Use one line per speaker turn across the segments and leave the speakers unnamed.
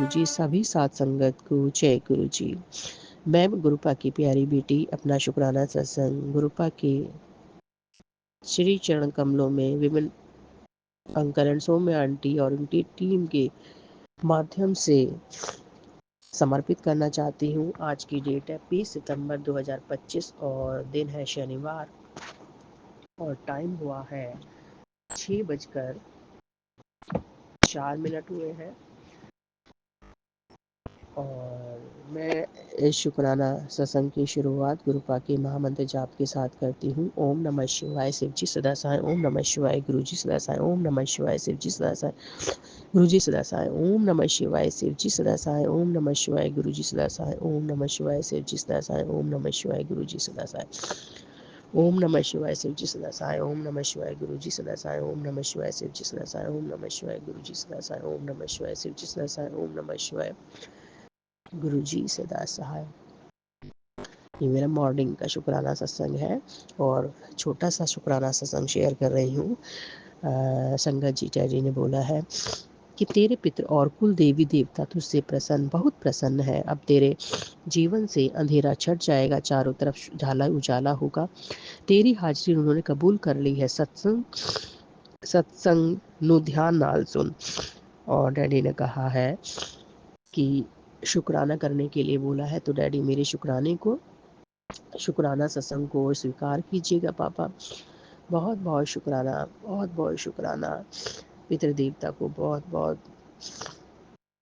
जी, सभी साथ संगत को जय गुरु जी। मैं गुरुपा की प्यारी बेटी अपना शुक्राना सत्संग गुरुपा के श्री चरण कमलों में विमल अंकल एंड सौम्य आंटी और उनकी टीम के माध्यम से समर्पित करना चाहती हूँ। आज की डेट है 20 सितंबर 2025 और दिन है शनिवार और टाइम हुआ है 6:04 हुए हैं। और मैं इस शुक्राना सत्संग की शुरुआत गुरुपा के महामंत्र जाप के साथ करती हूँ। ओम नमः शिवाय, शिव जी सदा सहाय। ओम नमः शिवाय, गुरु जी सदा सहाय। ओम नमः शिवाय, शिव जी सदा सहाय, गुरु जी सदा सहाय। ओम नमः शिवाय, शिव जी सदा सहाय। ओम नमः शिवाय, गुरु जी सदा सहाय। ओम नमः शिवाय, शिव जी सदा सहाय। ओम नमः शिवाय, गुरु जी सदा सहाय। ओम नमः शिवाय, शिव जी सदा सहाय। ओम नमः शिवाय, गुरु जी सदा सहाय। ओम नमः शिवाय, शिव जी सदा सहाय। ओम नमः शिवाय, गुरु जी सदा सहाय। ओम नमः शिवाय, शिव जी सदा सहाय। ओम नमः शिवाय, गुरु जी सदा सहाय। ये मेरा मॉर्निंग का शुक्राना सत्संग है और छोटा सा शुक्राना सत्संग शेयर कर रही हूँ। संगत जी डैडी ने बोला है कि तेरे पितृ और कुल देवी देवता तुझसे प्रसन्न, बहुत प्रसन्न है। अब तेरे जीवन से अंधेरा छट जाएगा, चारों तरफ उजाला उजाला होगा। तेरी हाजिरी उन्होंने कबूल कर ली है। सत्संग नु ध्यान नाल सुन। और डैडी ने कहा है कि शुक्राना करने के लिए बोला है, तो डैडी मेरे शुक्राना सत्संग को स्वीकार कीजिएगा पापा। बहुत बहुत शुक्राना, बहुत बहुत शुक्राना। पितृ देवता को बहुत बहुत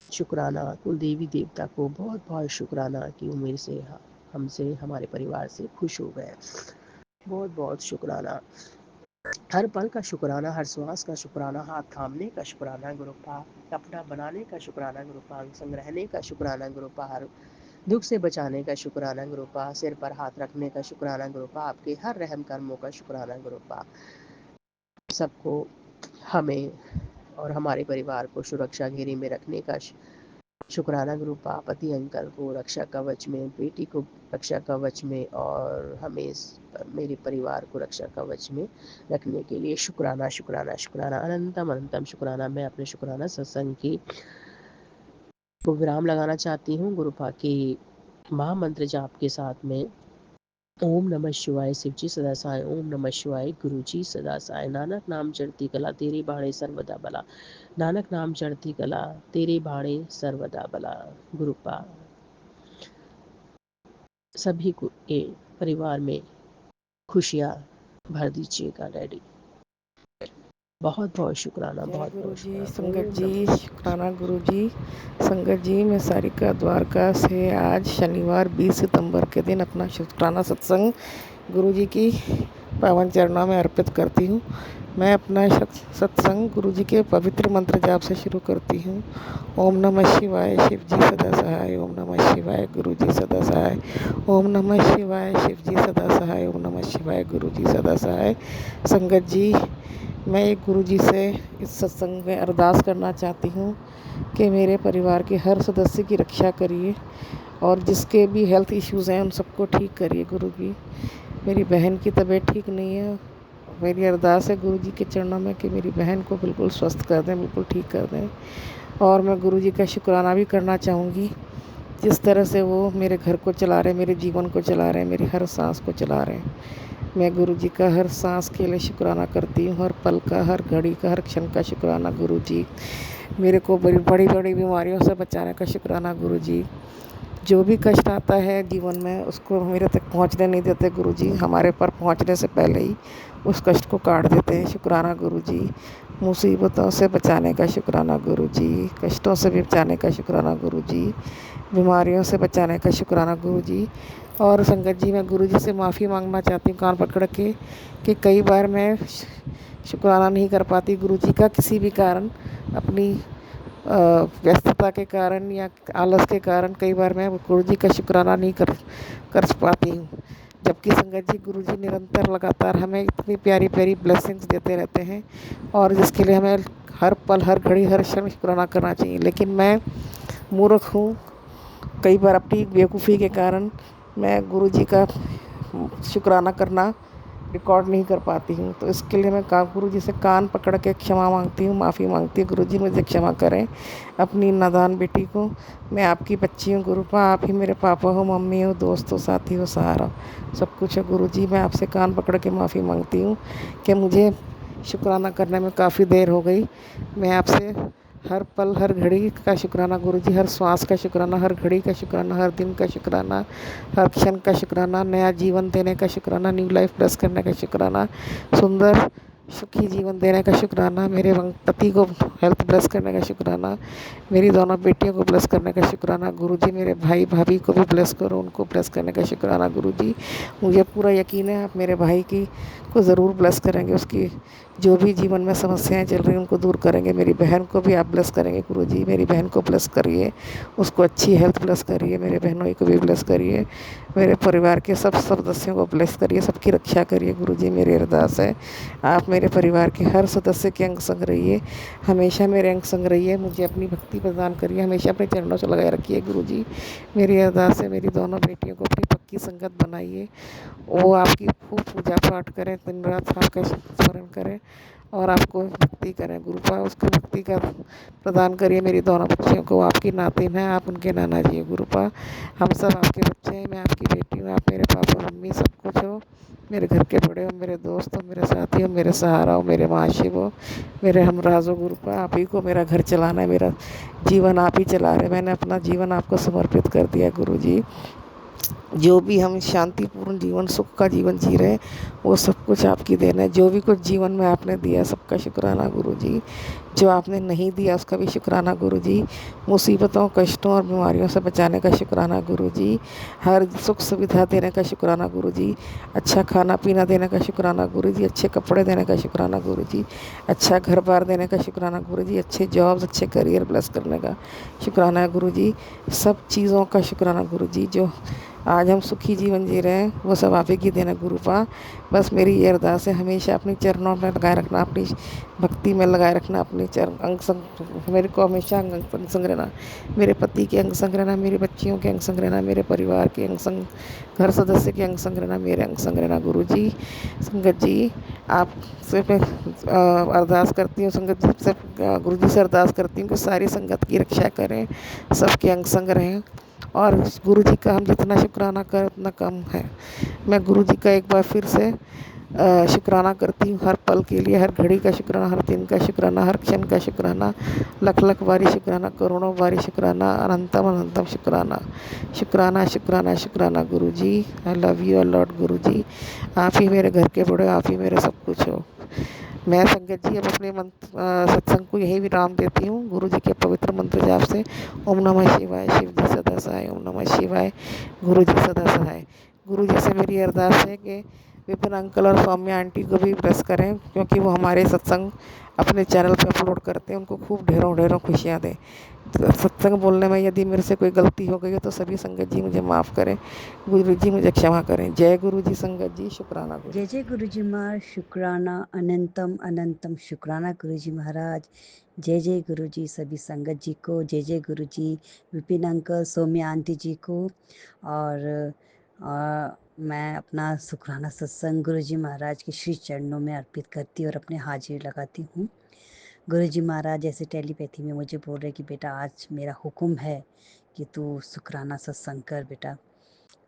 शुक्राना, कुल देवी देवता को बहुत बहुत शुक्राना कि वो मेरे से, हमसे, हमारे परिवार से खुश हो गए। बहुत बहुत शुक्राना। हर पल का शुक्राना, हर श्वास का शुक्राना, हाथ थामने का शुक्राना गुरुपा, अपना बनाने का शुक्राना गुरुपा, संग रहने का शुक्राना गुरुपा, हर दुख से बचाने का शुक्राना गुरुपा, सिर पर हाथ रखने का शुक्राना गुरुपा, आपके हर रहम कर्मों का शुक्राना गुरुपा। सबको, हमें और हमारे परिवार को सुरक्षा घेरे में रखने का शुक्राना गुरुपा, पति अंकल को रक्षा कवच में, बेटी को रक्षा कवच में और हमें मेरे परिवार को रक्षा कवच में रखने के लिए शुक्राना शुक्राना शुक्राना, अनंतम अनंतम शुक्राना। मैं अपने शुक्राना सत्संग की को विराम लगाना चाहती हूँ गुरुपा के महामंत्र जाप के साथ में। ओम नमः शिवाय, शिव जी सदा सहाय। ओम नमः शिवाय, गुरु जी सदा सहाय। नानक नाम चढ़ती कला, तेरी बाणे सर्वदा बला। नानक नाम चढ़ती कला, तेरे बाणे सर्वदा बला। गुरुपा सभी को के परिवार में खुशियाँ भर दीजिएगा डैडी। बहुत बहुत शुक्राना,
जय
बहुत
गुरु
बहुत
जी,
शुक्राना।
संगत
ओम
जी,
नमः
शुक्राना गुरु जी। संगत जी, मैं सारिका द्वारका से आज शनिवार 20 सितंबर के दिन अपना शुक्राना सत्संग गुरु जी की पावन चरणों में अर्पित करती हूँ। मैं अपना सत्संग गुरु जी के पवित्र मंत्र जाप से शुरू करती हूँ। ओम नमः शिवाय, शिव जी सदा सहाय। ओम नमः शिवाय, गुरु जी सदा सहाय। ओम नमः शिवाय, शिव जी सदा सहाय। ओम नमः शिवाय, गुरु जी सदा सहाय। संगत जी, मैं एक गुरु जी से इस सत्संग में अरदास करना चाहती हूँ कि मेरे परिवार के हर सदस्य की रक्षा करिए और जिसके भी हेल्थ इश्यूज़ हैं उन सबको ठीक करिए गुरु जी। मेरी बहन की तबीयत ठीक नहीं है। मेरी अरदास है गुरु जी के चरणों में कि मेरी बहन को बिल्कुल स्वस्थ कर दें, बिल्कुल ठीक कर दें। और मैं गुरु जी का शुक्राना भी करना चाहूँगी जिस तरह से वो मेरे घर को चला रहे, मेरे जीवन को चला रहे, मेरी हर सांस को चला रहे हैं। मैं गुरु जी का हर सांस के लिए शुक्राना करती हूँ, हर पल का, हर घड़ी का, हर क्षण का शुक्राना गुरु जी। मेरे को बड़ी बड़ी बड़ी बीमारियों से बचाने का शुक्राना गुरु जी। जो भी कष्ट आता है जीवन में उसको मेरे तक पहुँचने नहीं देते गुरु जी, हमारे पर पहुँचने से पहले ही उस कष्ट को काट देते हैं। शुक्राना गुरु जी। मुसीबतों से बचाने का शुक्राना गुरु जी, कष्टों से भी बचाने का शुक्राना गुरु जी, बीमारियों से बचाने का शुक्राना गुरु जी। और संगत जी, मैं गुरु जी से माफ़ी मांगना चाहती हूँ कान पकड़ के कि कई बार मैं शुक्राना नहीं कर पाती गुरु जी का, किसी भी कारण, अपनी व्यस्तता के कारण या आलस के कारण कई बार मैं गुरु जी का शुक्राना नहीं कर पाती हूँ। जबकि संगत जी, गुरु जी निरंतर लगातार हमें इतनी प्यारी प्यारी ब्लेसिंग्स देते रहते हैं और जिसके लिए हमें हर पल, हर घड़ी, हर क्षण शुक्राना करना चाहिए। लेकिन मैं मूर्ख हूँ, कई बार अपनी बेवकूफ़ी के कारण मैं गुरु जी का शुक्राना करना रिकॉर्ड नहीं कर पाती हूँ। तो इसके लिए मैं गुरु जी से कान पकड़ के क्षमा मांगती हूँ, माफ़ी मांगती हूँ। गुरु जी मुझे क्षमा करें, अपनी नादान बेटी को। मैं आपकी बच्ची हूँ गुरुपा, आप ही मेरे पापा हो, मम्मी हो, दोस्त हो, साथी हो, सहारा हो, सब कुछ है गुरु जी। मैं आपसे कान पकड़ के माफ़ी मांगती हूँ कि मुझे शुक्राना करने में काफ़ी देर हो गई। मैं आपसे हर पल हर घड़ी का शुक्राना गुरु जी, हर श्वास का शुक्राना, हर घड़ी का शुक्राना, हर दिन का शुक्राना, हर क्षण का शुक्राना, नया जीवन देने का शुक्राना, न्यू लाइफ ब्लेस करने का शुक्राना, सुंदर सुखी जीवन देने का शुक्राना, मेरे पति को हेल्थ ब्लेस करने का शुक्राना, मेरी दोनों बेटियों को ब्लेस करने का शुक्राना गुरु जी। मेरे भाई भाभी को भी ब्लेस करो, उनको ब्लेस करने का शुक्राना गुरु जी। मुझे पूरा यकीन है आप मेरे भाई की को ज़रूर ब्लेस करेंगे, उसकी जो भी जीवन में समस्याएं चल रही हैं उनको दूर करेंगे। मेरी बहन को भी आप ब्लेस करेंगे गुरु जी, मेरी बहन को ब्लेस करिए, उसको अच्छी हेल्थ ब्लेस करिए, मेरे बहनों को भी ब्लेस करिए, मेरे परिवार के सब सदस्यों को ब्लेस करिए, सबकी रक्षा करिए गुरु जी। मेरी अरदास है आप मेरे परिवार के हर सदस्य के अंग संग रहिए, हमेशा मेरे अंग संग रहिए, मुझे अपनी भक्ति प्रदान करिए, हमेशा अपने चरणों से लगाए रखिए गुरु जी। मेरी अरदास है मेरी दोनों बेटियों को अपनी पक्की संगत बनाइए, वो आपकी खूब पूजा पाठ करें, दिन रात आपका स्मरण करें और आपको भक्ति करें गुरुपा। उसको भक्ति का प्रदान करिए मेरी दोनों बच्चियों को, आपकी नातिन है, आप उनके नाना जी हैं गुरुपा। हम सब आपके बच्चे हैं, मैं आपकी बेटी हूँ, आप मेरे पापा मम्मी सब कुछ हो, मेरे घर के बड़े हो, मेरे दोस्त हो, मेरे साथी हो, मेरे सहारा हो, मेरे महाशिव हो, मेरे हमराज हो गुरुपा। आप ही को मेरा घर चलाना है, मेरा जीवन आप ही चला रहे, मैंने अपना जीवन आपको समर्पित कर दिया गुरु जी। जो भी हम शांतिपूर्ण जीवन, सुख का जीवन जी रहे हैं, वो सब कुछ आपकी देन है। जो भी कुछ जीवन में आपने दिया सबका शुक्राना गुरु जी, जो आपने नहीं दिया उसका भी शुक्राना गुरु जी। मुसीबतों, कष्टों और बीमारियों से बचाने का शुक्राना गुरु जी, हर सुख सुविधा देने का शुक्राना गुरु जी, अच्छा खाना पीना देने का शुक्राना गुरु जी, अच्छे कपड़े देने का शुक्राना गुरु जी, अच्छा घर बार देने का शुक्राना गुरु जी, अच्छे जॉब्स, अच्छे करियर ब्लेस करने का शुक्राना है गुरु जी। सब चीज़ों का शुक्राना गुरु जी, जो आज हम सुखी जीवन जी रहे हैं वो सब आप ही की देना गुरुपा। बस मेरी ये अरदास है, हमेशा अपने चरणों में लगाए रखना, अपनी भक्ति में लगाए रखना, अपने चरण अंग संग, मेरे को हमेशा अंग संग रहना, मेरे पति के अंग संग रहना, मेरी बच्चियों के अंग संग रहना, मेरे परिवार के अंग संग, घर सदस्य के अंग संग रहना, मेरे अंग संग रहना गुरु जी। संगत जी आपसे मैं अरदास करती हूँ, संगत जी से गुरु जी से अरदास करती हूँ कि सारी संगत की रक्षा करें, सबके अंग संग रहें और गुरु जी का हम जितना शुक्राना करें उतना कम है। मैं गुरु जी का एक बार फिर से शुक्राना करती हूँ, हर पल के लिए, हर घड़ी का शुक्राना, हर दिन का शुक्राना, हर क्षण का शुक्राना, लख लख बारी शुक्राना, करोड़ों बारी शुक्राना, अनंतम अनंतम शुक्राना, शुक्राना शुक्राना शुक्राना गुरु जी। आई लव यू अलॉट गुरु जी, आप ही मेरे घर के बड़े, आप ही मेरे सब कुछ हो। मैं संगत जी अब अपने सत्संग को यही विराम देती हूँ गुरु जी के पवित्र मंत्र जाप से। ओम नमः शिवाय, शिव जी सदा सहाय, ओम नमः शिवाय, गुरु जी सदा सहाय। गुरु जी से मेरी अरदास है कि विपिन अंकल और सौम्या आंटी को भी ब्लेस करें, क्योंकि वो हमारे सत्संग अपने चैनल पर अपलोड करते हैं, उनको खूब ढेरों ढेरों खुशियाँ दें। तो सत्संग बोलने में यदि मेरे से कोई गलती हो गई है तो सभी संगत जी मुझे माफ़ करें, गुरु जी मुझे क्षमा करें। जय गुरु जी संगत जी, शुक्राना गुरु।
जय जय गुरु जी महाराज, शुक्राना अनंतम अनंतम शुक्राना गुरु जी महाराज। जय जय गुरु जी सभी संगत जी को, जय जय गुरु जी विपिन अंकल, सौम्या आंटी जी को। और मैं अपना शुक्राना सत्संग गुरु जी महाराज के श्री चरणों में अर्पित करती और अपने हाजिर लगाती हूँ। गुरु जी महाराज ऐसे टेलीपैथी में मुझे बोल रहे कि बेटा आज मेरा हुक्म है कि तू शुक्राना सत्संग कर बेटा।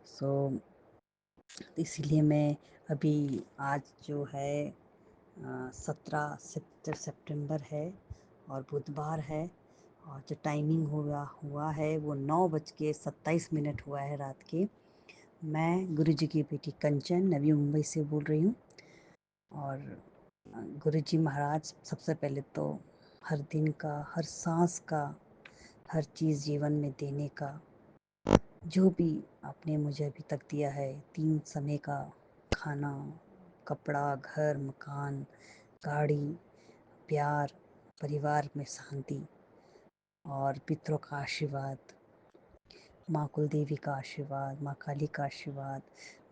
सो इसीलिए मैं अभी आज जो है 17 सितंबर है और बुधवार है, और जो टाइमिंग हुआ है वो 9:27 हुआ है रात के। मैं गुरु जी की बेटी कंचन नवी मुंबई से बोल रही हूँ। और गुरु जी महाराज सबसे पहले तो हर दिन का, हर सांस का, हर चीज़ जीवन में देने का, जो भी आपने मुझे अभी तक दिया है, 3 समय का खाना, कपड़ा, घर, मकान, गाड़ी, प्यार, परिवार में शांति और पितरों का आशीर्वाद, माँ कुल देवी का आशीर्वाद, माँ काली का आशीर्वाद,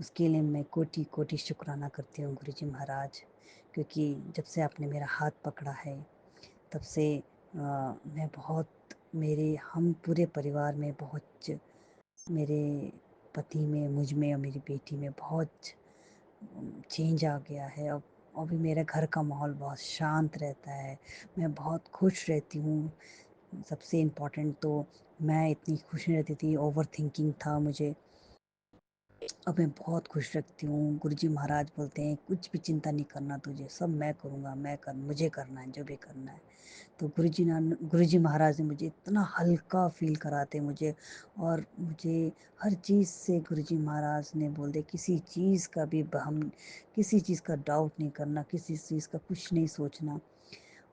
उसके लिए मैं कोटि कोटि शुक्राना करती हूँ गुरु जी महाराज। क्योंकि जब से आपने मेरा हाथ पकड़ा है तब से मैं बहुत, हम पूरे परिवार में बहुत, मेरे पति में, मुझ में और मेरी बेटी में बहुत चेंज आ गया है। अब अभी मेरे घर का माहौल बहुत शांत रहता है, मैं बहुत खुश रहती हूँ। सबसे इम्पोर्टेंट तो मैं इतनी खुश नहीं रहती थी, ओवर थिंकिंग था मुझे, अब मैं बहुत खुश रखती हूँ। गुरुजी महाराज बोलते हैं कुछ भी चिंता नहीं करना तुझे, सब मैं करूँगा, मुझे करना है जो भी करना है। तो गुरुजी महाराज ने मुझे इतना हल्का फील कराते मुझे, और मुझे हर चीज़ से गुरुजी महाराज ने बोल दिया किसी चीज़ का भी हम किसी चीज़ का डाउट नहीं करना, किसी चीज़ का कुछ नहीं सोचना।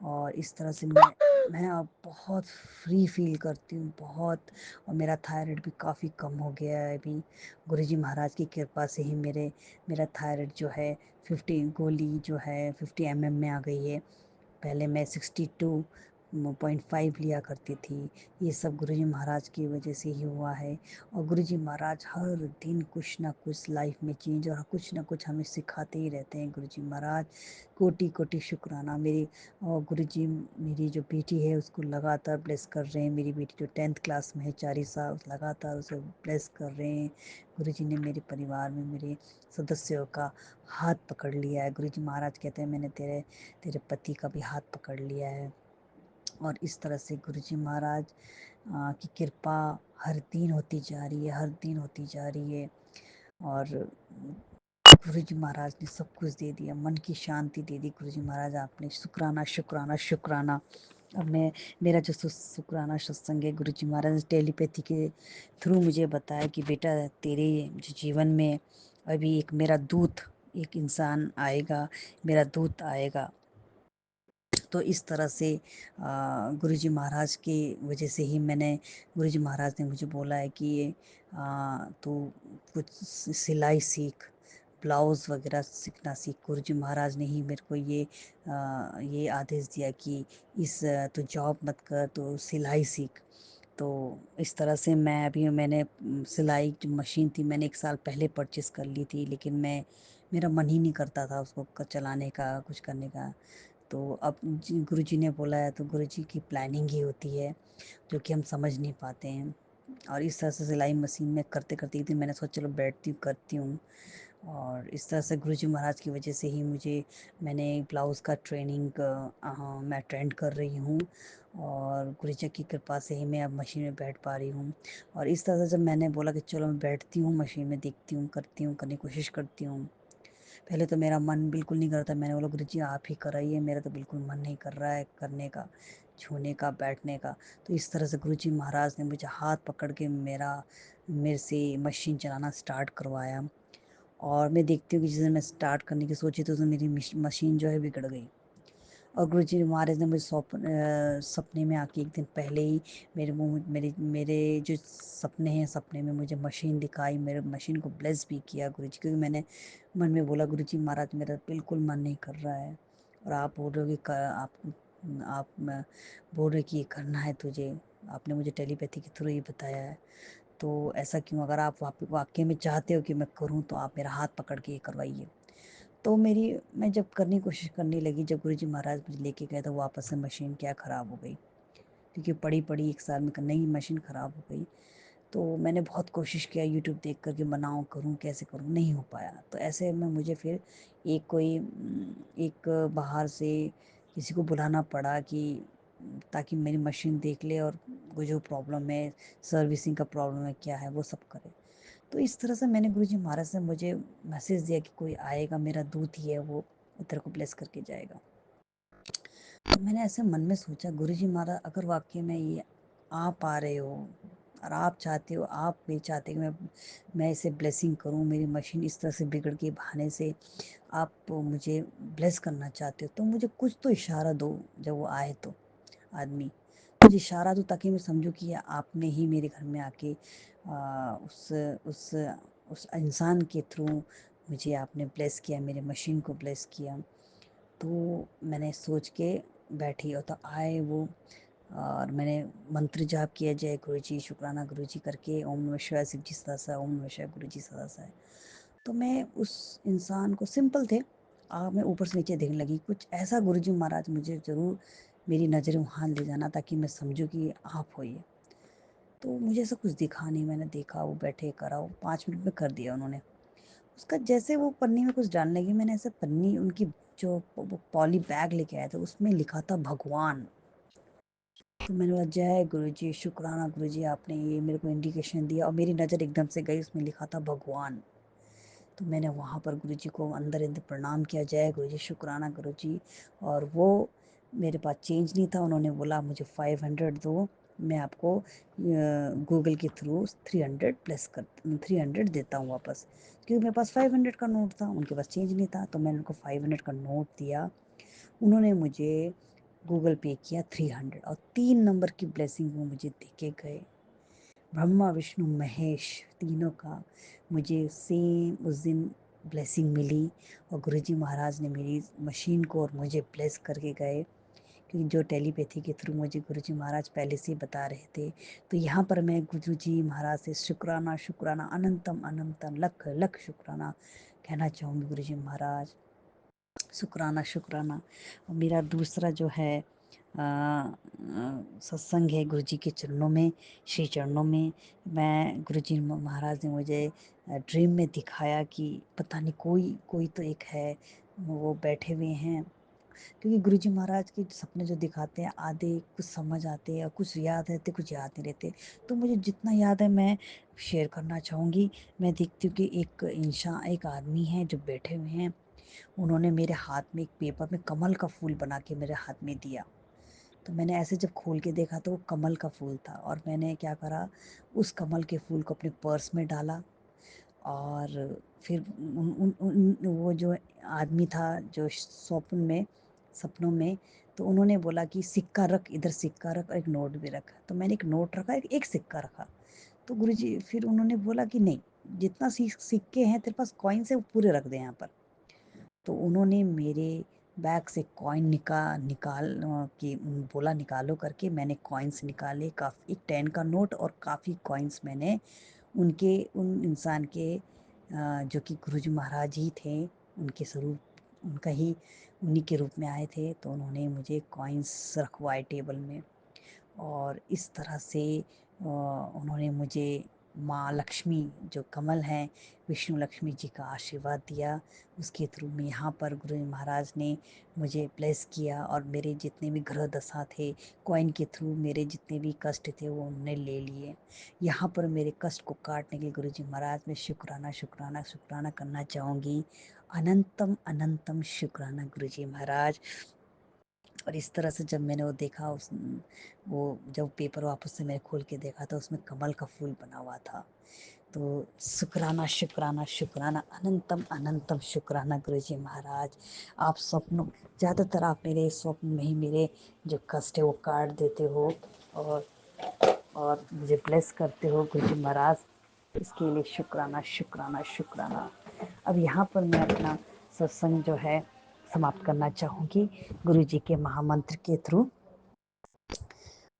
और इस तरह से मैं अब बहुत फ्री फील करती हूँ, बहुत। और मेरा थायराइड भी काफ़ी कम हो गया है अभी, गुरुजी महाराज की कृपा से ही मेरा थायराइड जो है 50 में आ गई है। पहले मैं 62.5 लिया करती थी। ये सब गुरुजी महाराज की वजह से ही हुआ है। और गुरुजी महाराज हर दिन कुछ ना कुछ लाइफ में चेंज और कुछ ना कुछ हमें सिखाते ही रहते हैं। गुरुजी महाराज कोटि कोटि शुक्राना। और गुरुजी मेरी जो बेटी है उसको लगातार ब्लेस कर रहे हैं। मेरी बेटी जो 10th क्लास में है, 4 साल, लगातार उसे ब्लेस कर रहे हैं। गुरुजी ने मेरे परिवार में मेरे सदस्यों का हाथ पकड़ लिया है। गुरुजी महाराज कहते हैं मैंने तेरे तेरे पति का भी हाथ पकड़ लिया है। और इस तरह से गुरुजी महाराज की कृपा हर दिन होती जा रही है, हर दिन होती जा रही है। और गुरुजी महाराज ने सब कुछ दे दिया, मन की शांति दे दी गुरुजी महाराज आपने। शुक्राना शुक्राना शुक्राना। अब मैं मेरा जो शुक्राना सत्संग है, गुरुजी महाराज ने टेलीपैथी के थ्रू मुझे बताया कि बेटा तेरे जो जीवन में अभी एक मेरा दूत, एक इंसान आएगा, मेरा दूत आएगा। तो इस तरह से गुरुजी महाराज की वजह से ही गुरुजी महाराज ने मुझे बोला है कि तू कुछ सिलाई सीख, ब्लाउज़ वगैरह सीखना सीख। गुरुजी महाराज ने ही मेरे को ये आदेश दिया कि तू जॉब मत कर, तो सिलाई सीख। तो इस तरह से मैंने सिलाई जो मशीन थी मैंने 1 साल पहले परचेस कर ली थी, लेकिन मेरा मन ही नहीं करता था उसको चलाने का, कुछ करने का। तो अब गुरुजी ने बोला है तो गुरुजी की प्लानिंग ही होती है जो कि हम समझ नहीं पाते हैं। और इस तरह से सिलाई मशीन में करते करते एक दिन मैंने सोचा चलो बैठती हूँ, करती हूँ। और इस तरह से गुरुजी महाराज की वजह से ही मैंने ब्लाउज़ का ट्रेनिंग मैं अटेंड कर रही हूँ। और गुरुजी की कृपा से ही मैं अब मशीन में बैठ पा रही हूँ। और इस तरह से जब मैंने बोला कि चलो मैं बैठती हूँ मशीन में, देखती हूँ, करती हूँ, करने की कोशिश करती हूँ। पहले तो मेरा मन बिल्कुल नहीं करता, मैंने बोला गुरुजी आप ही कराइए, मेरा तो बिल्कुल मन नहीं कर रहा है करने का, छूने का, बैठने का। तो इस तरह से गुरुजी महाराज ने मुझे हाथ पकड़ के मेरे से मशीन चलाना स्टार्ट करवाया। और मैं देखती हूँ कि जिस दिन मैं स्टार्ट करने की सोची तो मेरी मशीन जो है बिगड़ गई। और गुरुजी महाराज ने मुझे सपने में आके एक दिन पहले ही मेरे जो सपने हैं, सपने में मुझे मशीन दिखाई, मेरे मशीन को ब्लेस भी किया गुरुजी, क्योंकि मैंने मन में बोला गुरुजी महाराज मेरा बिल्कुल मन नहीं कर रहा है, और आप बोल रहे हो कि बोल रहे कि ये करना है तुझे, आपने मुझे टेलीपैथी के थ्रू ही बताया है, तो ऐसा क्यों? अगर आप वाकई में चाहते हो कि मैं करूँ तो आप मेरा हाथ पकड़ के ये करवाइए। तो मैं जब करने की कोशिश करने लगी, जब गुरुजी महाराज मुझे लेके गए तो वापस से मशीन क्या ख़राब हो गई, क्योंकि पड़ी पड़ी 1 साल में नई मशीन ख़राब हो गई। तो मैंने बहुत कोशिश किया यूट्यूब देख कर के बनाऊँ, करूँ, कैसे करूँ, नहीं हो पाया। तो ऐसे में मुझे फिर एक बाहर से किसी को बुलाना पड़ा कि ताकि मेरी मशीन देख ले और वो जो प्रॉब्लम है, सर्विसिंग का प्रॉब्लम है, क्या है, वो सब करे। तो इस तरह से मैंने गुरुजी महाराज से मुझे मैसेज दिया कि कोई आएगा, मेरा दूत ही है वो तेरे को ब्लेस करके जाएगा। तो मैंने ऐसे मन में सोचा गुरुजी महाराज अगर वाकई में ये आप आ रहे हो और आप चाहते हो, आप भी चाहते कि मैं इसे ब्लेसिंग करूं, मेरी मशीन इस तरह से बिगड़ के बहाने से आप मुझे ब्लेस करना चाहते हो, तो मुझे कुछ तो इशारा दो। जब वो आए तो आदमी मुझे इशारा दो ताकि मैं समझूं कि ये आपने ही मेरे घर में आके उस उस उस इंसान के थ्रू मुझे आपने ब्लेस किया, मेरे मशीन को ब्लेस किया। तो मैंने सोच के बैठी, और तो आए वो, और मैंने मंत्र जाप किया, जय गुरु जी, शुक्राना गुरु जी करके, ओम नमः शिवाय, शिव जी सदा सहाय, ओम नमः शिवाय, गुरु जी सदा सहाय। तो मैं उस इंसान को, सिंपल थे, मैं ऊपर से नीचे देखने लगी, कुछ ऐसा गुरुजी महाराज मुझे ज़रूर मेरी नज़रें वहाँ ले जाना ताकि मैं समझूं कि आप हो ये। तो मुझे ऐसा कुछ दिखा नहीं, मैंने देखा वो बैठे, करा, वो 5 मिनट में कर दिया उन्होंने। उसका जैसे वो पन्नी में कुछ डालने लगी, मैंने ऐसे पन्नी उनकी जो पॉली बैग लेके आए थे उसमें लिखा था भगवान। तो मैंने बोला जय गुरुजी, शुक्राना गुरुजी, आपने ये मेरे को इंडिकेशन दिया, और मेरी नज़र एकदम से गई, उसमें लिखा था भगवान। तो मैंने वहाँ पर गुरुजी को अंदर अंदर प्रणाम किया, जय गुरुजी, शुक्राना गुरुजी। और वो मेरे पास चेंज नहीं था, उन्होंने बोला मुझे 500 दो, मैं आपको गूगल के थ्रू 300 देता हूँ वापस, क्योंकि मेरे पास 500 का नोट था, उनके पास चेंज नहीं था। तो मैंने उनको 500 का नोट दिया, उन्होंने मुझे गूगल पे किया 300, और 3 नंबर की ब्लेसिंग वो मुझे दे के गए। ब्रह्मा विष्णु महेश तीनों का मुझे सेम उस दिन ब्लेसिंग मिली, और गुरुजी महाराज ने मेरी मशीन को और मुझे ब्लेस करके गए, क्योंकि जो टेलीपैथी के थ्रू मुझे गुरुजी महाराज पहले से ही बता रहे थे। तो यहाँ पर मैं गुरुजी महाराज से शुक्राना शुक्राना, अनंतम अनंतम, लख लख शुक्राना कहना चाहूँगी गुरुजी महाराज, शुक्राना शुक्राना। और मेरा दूसरा जो है सत्संग है गुरुजी के चरणों में, श्री चरणों में। मैं गुरुजी महाराज ने मुझे ड्रीम में दिखाया कि पता नहीं कोई कोई तो एक है, वो बैठे हुए हैं, क्योंकि गुरुजी महाराज के सपने जो दिखाते हैं, आधे कुछ समझ आते हैं और कुछ याद रहते, कुछ याद नहीं रहते। तो मुझे जितना याद है मैं शेयर करना चाहूँगी। मैं देखती हूँ कि एक इंसान, एक आदमी है जो बैठे हुए हैं, उन्होंने मेरे हाथ में एक पेपर में कमल का फूल बना के मेरे हाथ में दिया। तो मैंने ऐसे जब खोल के देखा तो वो कमल का फूल था, और मैंने क्या करा, उस कमल के फूल को अपने पर्स में डाला। और फिर वो जो आदमी था जो सपनों में, तो उन्होंने बोला कि सिक्का रख, इधर सिक्का रख और एक नोट भी रखा। तो मैंने एक नोट रखा, एक सिक्का रखा। तो गुरुजी फिर उन्होंने बोला कि नहीं, जितना सिक्के हैं तेरे पास, कॉइन्स है, वो पूरे रख दे यहाँ पर। तो उन्होंने मेरे बैग से कॉइन निकाल के बोला निकालो करके, मैंने कॉइन्स निकाले, काफ़ी, एक 10 का नोट और काफ़ी कॉइन्स मैंने उन इंसान के जो कि गुरुजी महाराज ही थे, उनके स्वरूप, उनका ही, उन्हीं के रूप में आए थे। तो उन्होंने मुझे कॉइन्स रखवाए टेबल में, और इस तरह से उन्होंने मुझे माँ लक्ष्मी जो कमल हैं, विष्णु लक्ष्मी जी का आशीर्वाद दिया। उसके थ्रू में यहाँ पर गुरु महाराज ने मुझे ब्लेस किया, और मेरे जितने भी ग्रह दशा थे, कॉइन के थ्रू मेरे जितने भी कष्ट थे वो उन्होंने ले लिए। यहाँ पर मेरे कष्ट को काटने के लिए गुरु जी महाराज में शुक्राना शुक्राना शुक्राना करना चाहूँगी। अनंतम अनंतम शुक्राना गुरु जी महाराज। और इस तरह से जब मैंने वो देखा, वो जब पेपर वापस से मैंने खोल के देखा तो उसमें कमल का फूल बना हुआ था। तो शुक्राना शुक्राना शुक्राना, अनंतम अनंतम शुक्राना गुरुजी महाराज। आप स्वप्नों, ज़्यादातर आप मेरे स्वप्न में ही मेरे जो कष्ट है वो काट देते हो, और मुझे ब्लेस करते हो गुरुजी महाराज, इसके लिए शुक्राना शुक्राना शुक्राना। अब यहाँ पर मैं अपना सत्संग जो है समाप्त करना चाहूँगी गुरुजी के महामंत्र के थ्रू।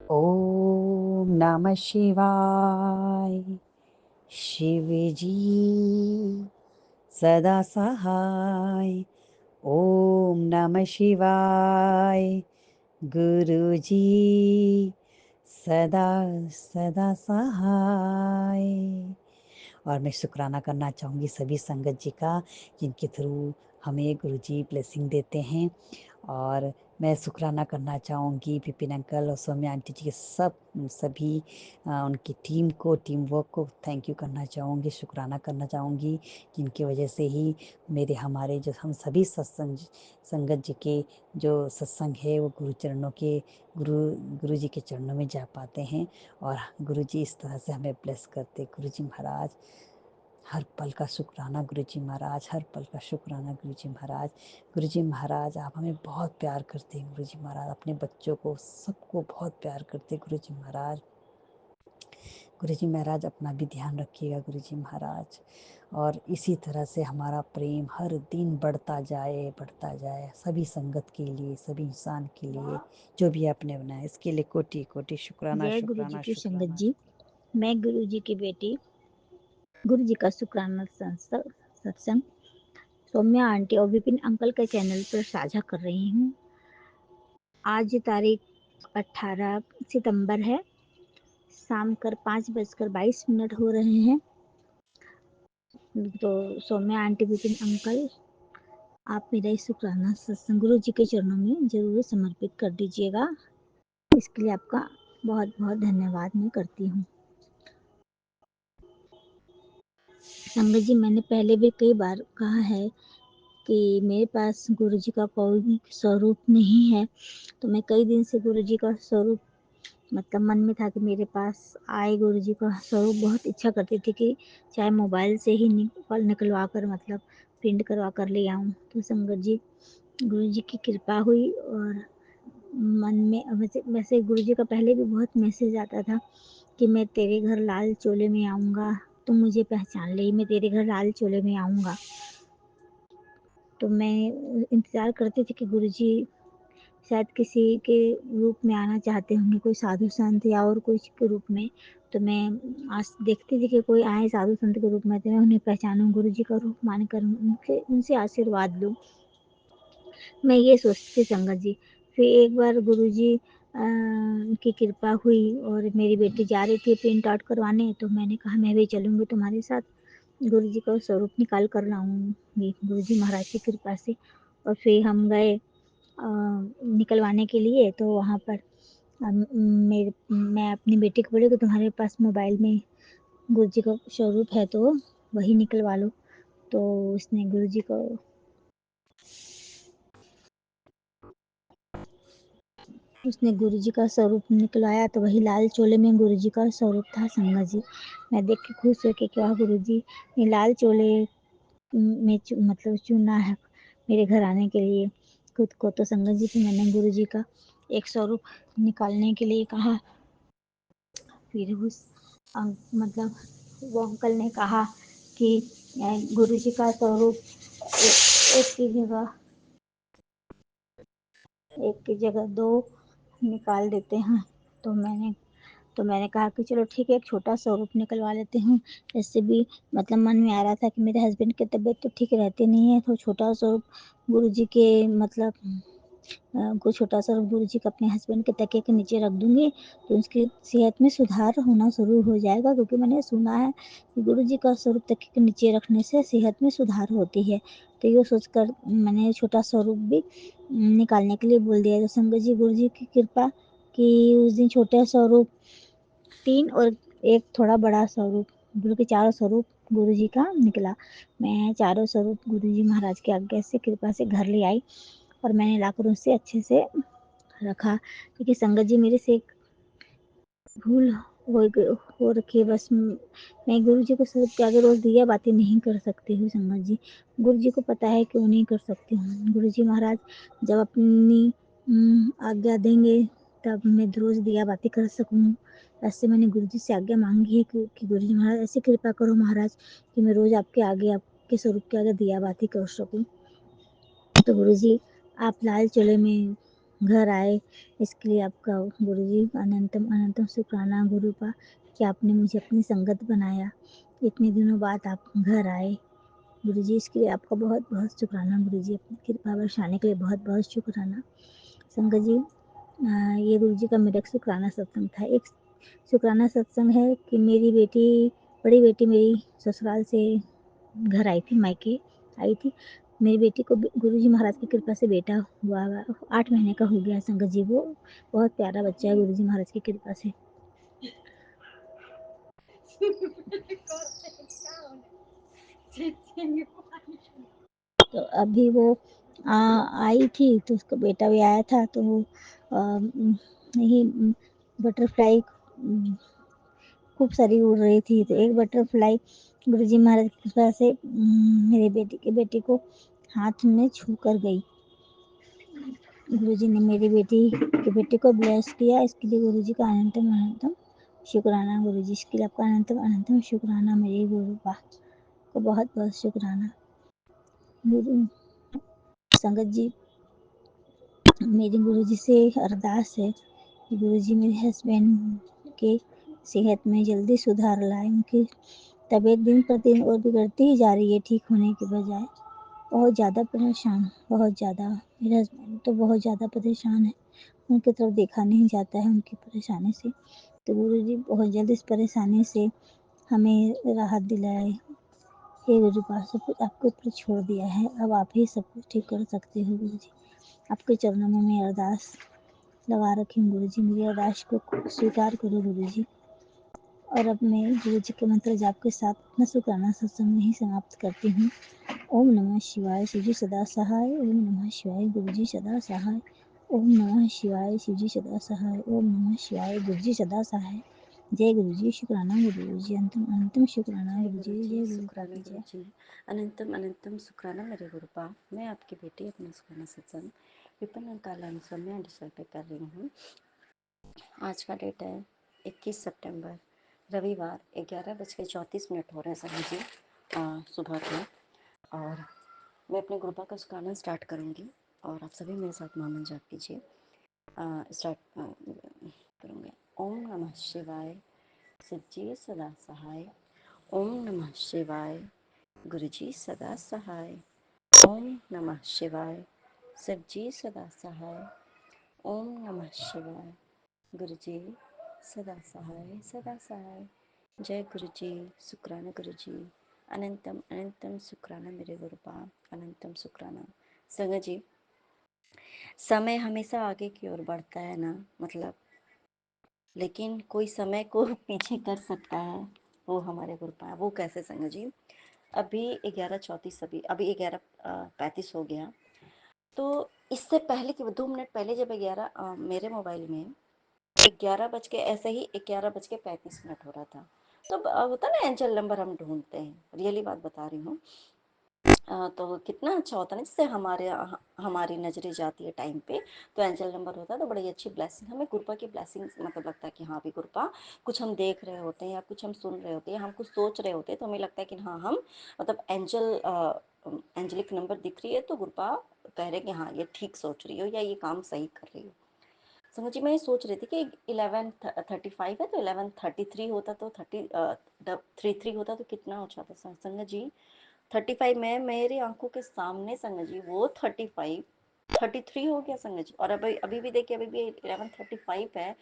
ओम नमः शिवाय, शिव जी सदा सहाय। ओम नमः शिवाय, गुरु जी सदा सदा सहाय। और मैं शुक्राना करना चाहूँगी सभी संगत जी का, जिनके थ्रू हमें गुरुजी ब्लेसिंग देते हैं। और मैं शुक्राना करना चाहूँगी विपिन अंकल और सौम्या आंटी जी के सभी उनकी टीम को, टीम वर्क को थैंक यू करना चाहूँगी, शुक्राना करना चाहूँगी, जिनकी वजह से ही हमारे जो हम सभी संगत जी के जो सत्संग है वो गुरु जी के चरणों में जा पाते हैं। और गुरु जी इस तरह से हमें ब्लेस करते। गुरु जी महाराज हर पल का शुक्राना, गुरु जी महाराज हर पल का शुक्राना, गुरु जी महाराज। गुरु जी महाराज आप हमें बहुत प्यार करते हैं, गुरु जी महाराज अपने बच्चों को सबको बहुत प्यार करते, गुरु जी महाराज। गुरु जी महाराज अपना भी ध्यान रखिएगा गुरु जी महाराज, और इसी तरह से हमारा प्रेम हर दिन बढ़ता जाए सभी संगत के लिए, सभी इंसान के लिए, जो भी आपने बनाया, इसके लिए कोटि कोटि शुक्राना
जय गुरु जी
शुक्राना
की संगत
शुक्राना।
जी। मैं गुरु जी की बेटी, गुरु जी का शुक्राना सत्संग सौम्या आंटी और विपिन अंकल के चैनल पर साझा कर रही हूँ। आज तारीख 18 सितंबर है, शाम कर 5:22 हो रहे हैं। तो सौम्या आंटी, विपिन अंकल, आप मेरा इस शुक्राना सत्संग गुरु जी के चरणों में जरूर समर्पित कर दीजिएगा। इसके लिए आपका बहुत बहुत धन्यवाद मैं करती हूँ। संगत जी, मैंने पहले भी कई बार कहा है कि मेरे पास गुरु जी का कोई स्वरूप नहीं है, तो मैं कई दिन से गुरु जी का स्वरूप मतलब मन में था कि मेरे पास आए। गुरु जी का स्वरूप बहुत इच्छा करती थी कि चाहे मोबाइल से ही निकलवा कर मतलब प्रिंट करवा कर ले आऊँ। तो संगत जी, गुरु जी की कृपा हुई और मन में वैसे गुरु जी का पहले भी बहुत मैसेज आता था कि मैं तेरे घर लाल चोले में आऊँगा, तुम मुझे पहचान ले, मैं तेरे घर लाल चोले में आऊँगा। तो मैं इंतज़ार करती थी कि गुरु जी शायद किसी के रूप में आना चाहते होंगे, कोई साधु संत या और कुछ के रूप में। तो मैं आज देखती थी कि कोई आए साधु संत के रूप में, तो मैं उन्हें पहचानूँ, गुरु जी का रूप मानकर उनसे आशीर्वाद लूँ। मैं ये सोचती थी संगत जी। फिर एक बार गुरु जी की कृपा हुई और मेरी बेटी जा रही थी प्रिंट आउट करवाने, तो मैंने कहा मैं भी चलूँगी तुम्हारे साथ, गुरु जी का स्वरूप निकाल कर लाऊंगी गुरु जी महाराज की कृपा से। और फिर हम गए निकलवाने के लिए। तो वहाँ पर मैं अपनी बेटी को बोली कि तुम्हारे पास मोबाइल में गुरु जी का स्वरूप है तो वही निकलवा लो। तो उसने गुरु जी का स्वरूप निकलवाया, तो वही लाल चोले में गुरु जी का स्वरूप था संगत जी। मैं देख के खुश हो के क्या गुरु जी ने लाल चोले में मतलब चुना है मेरे घर आने के लिए खुद को। तो संगत जी, फिर मैंने गुरु जी का एक स्वरूप निकालने के लिए कहा। फिर उस मतलब वो अंकल ने कहा कि गुरु जी का स्वरूप एक की जगह दो निकाल देते हैं। तो मैंने कहा कि चलो ठीक है, एक छोटा स्वरूप निकलवा लेते हूँ। इससे भी मतलब मन में आ रहा था कि मेरे हस्बैंड की तबीयत तो ठीक रहती नहीं है, तो छोटा स्वरूप गुरु जी के मतलब कुछ छोटा सा गुरु जी का अपने हस्बैंड के तकिए के नीचे रख दूंगी, तो उसकी सेहत में सुधार होना शुरू हो जाएगा। क्योंकि मैंने सुना है कि गुरु जी का स्वरूप तकिए के नीचे रखने से सेहत में सुधार होती है। तो ये सोचकर मैंने छोटा स्वरूप भी निकालने के लिए बोल दिया। तो संगत जी, गुरु जी की कृपा कि उस दिन छोटा स्वरूप 3 और एक थोड़ा बड़ा स्वरूप, गुरु के चारों स्वरूप गुरु जी का निकला। मैं चारों स्वरूप गुरु जी महाराज की आज्ञा से कृपा से घर ले आई और मैंने लाकर उसे अच्छे से रखा। क्योंकि संगत जी, मेरे से एक भूल हो रखी है। बस मैं गुरु जी को स्वरूप के आगे रोज दिया बातें नहीं कर सकती हूँ संगत जी। गुरु जी को पता है क्यों नहीं कर सकती हूँ। गुरु जी महाराज जब अपनी आज्ञा देंगे तब मैं रोज दिया बातें कर सकूँ। ऐसे मैंने गुरु जी से आज्ञा मांगी है कि गुरु जी महाराज ऐसी कृपा करो महाराज कि मैं रोज आपके आगे, आपके स्वरूप के आगे दिया बातें कर सकूँ। तो गुरु जी, आप लाल चोले में घर आए, इसके लिए आपका गुरु जी अनंतम अनंतम शुक्राना गुरु का कि आपने मुझे अपनी संगत बनाया। इतने दिनों बाद आप घर आए गुरु जी, इसके लिए आपका बहुत बहुत शुक्राना गुरु जी। अपनी कृपा बरसाने के लिए बहुत बहुत शुक्राना संगत जी। ये गुरु जी का मेरा एक शुक्राना सत्संग था। एक शुक्राना सत्संग है कि मेरी बेटी, बड़ी बेटी मेरी ससुराल से घर आई थी, मायके आई थी। मेरी बेटी को गुरु जी महाराज की कृपा से बेटा हुआ, 8 महीने का हो गया संगत जी। वो बहुत प्यारा बच्चा है गुरु जी महाराज की कृपा से। तो अभी वो आई थी तो उसका बेटा भी आया था। तो वो यही बटरफ्लाई खूब सारी उड़ रही थी। तो एक बटरफ्लाई गुरु जी महाराज की कृपा से मेरे बेटी को हाथ में छू कर गई। गुरु जी ने मेरी बेटी को ब्लेस किया। इसके लिए गुरु जी का अनंतम अनंतम शुक्राना गुरु जी। इसके लिए आपका अनंतम अनंतम शुक्राना मेरे गुरु को बहुत बहुत शुक्राना गुरु। संगत जी, मेरी गुरु जी से अरदास है कि गुरु जी मेरे हस्बैंड के सेहत में जल्दी सुधार लाए। उनकी तबीयत दिन पर दिन और बिगड़ती ही जा रही है, ठीक होने के बजाय। बहुत ज़्यादा परेशान, बहुत ज़्यादा। मेरे हस्बैंड तो बहुत ज़्यादा परेशान है, उनकी तरफ देखा नहीं जाता है उनकी परेशानी से। तो गुरु जी बहुत जल्द इस परेशानी से हमें राहत दिलाए। हे गुरु पास सब कुछ आपके ऊपर छोड़ दिया है, अब आप ही सब कुछ ठीक कर सकते हो गुरु जी। आपके चरणों में मैं अरदास लगा रखी हूँ गुरु जी, मेरी अरदास को स्वीकार करो गुरु जी। और अब मैं गुरु जी के मंत्र जाप के साथ अपना शुक्राना सत्संग ही समाप्त करती हूँ। ओम नमः शिवाय, शिव जी सदा सहाय। ओम नमः शिवाय, गुरु जी सदा सहाय। ओम नमः शिवाय, शिव जी सदा सहाय। ओम नमः शिवाय, गुरु जी सदा सहाय। जय गुरु जी, शुक्राना गुरु जी, अंतिम अंतिम शुक्राना
जय
गुरु
गुरु
जी,
जी,
जय गुरु
शुक्राना
की
गुरु
जय।
जी, अनंतम अनंतम शुक्राना मेरे गुरुपा। मैं आपकी बेटी अपना शुक्राना सत्संग विपन्न कालान सौम्या डिशल पे कर रही हूँ। आज का डेट है 21 सितंबर, रविवार, 11:34 हो रहे हैं सभी जी सुबह के। और मैं अपने गुरुपा का शुक्राना स्टार्ट करूँगी और आप सभी मेरे साथ मामन जाप कीजिए। स्टार्ट करूँगी। ओम नमः शिवाय, सच्ची सदा सहाय। ओम नमः शिवाय, गुरुजी सदा सहाय। ओम नमः शिवाय, सच्ची सदा सहाय। ओम नमः शिवाय, गुरुजी सदा सहाय सदा सहाय। जय गुरुजी, शुक्राना गुरुजी, अनंतम अनंतम शुक्राना मेरे गुरुपा, अनंतम शुक्राना। संगत जी, समय हमेशा आगे की ओर बढ़ता है ना, मतलब, लेकिन कोई समय को पीछे कर सकता है, वो हमारे गुरुपा है। वो कैसे संगत जी? अभी 11:34, अभी 11:35 हो गया। तो इससे पहले कि 2 मिनट पहले जब 11 मेरे मोबाइल में 11 बज के ऐसे ही 11:35 हो रहा था। तो होता ना, एंजल नंबर हम ढूंढते हैं, रियली बात बता रही हूँ। तो कितना अच्छा होता है ना, जैसे हमारी नजरें जाती है टाइम पे, तो एंजल नंबर होता है, तो बड़ी अच्छी ब्लेसिंग, हमें गुरुपा की ब्लेसिंग मतलब लगता है कि हाँ भी गुरुपा कुछ हम देख रहे होते हैं या कुछ हम सुन रहे होते हैं, हम कुछ सोच रहे होते हैं, तो हमें लगता है कि हाँ हम मतलब एंजलिक नंबर दिख रही है, तो गुरुपा कह रहे कि हाँ ये ठीक सोच रही हो या ये काम सही कर रही हो। समझ जी, मैं ये सोच रही थी कि 11:35 है, तो 11:33 होता तो 33 होता तो कितना हो जाता संगत जी। 35 में मेरी आंखों के सामने संगत जी वो 33 हो गया संगत जी। और अभी अभी भी देखिए, अभी भी 11:35 है।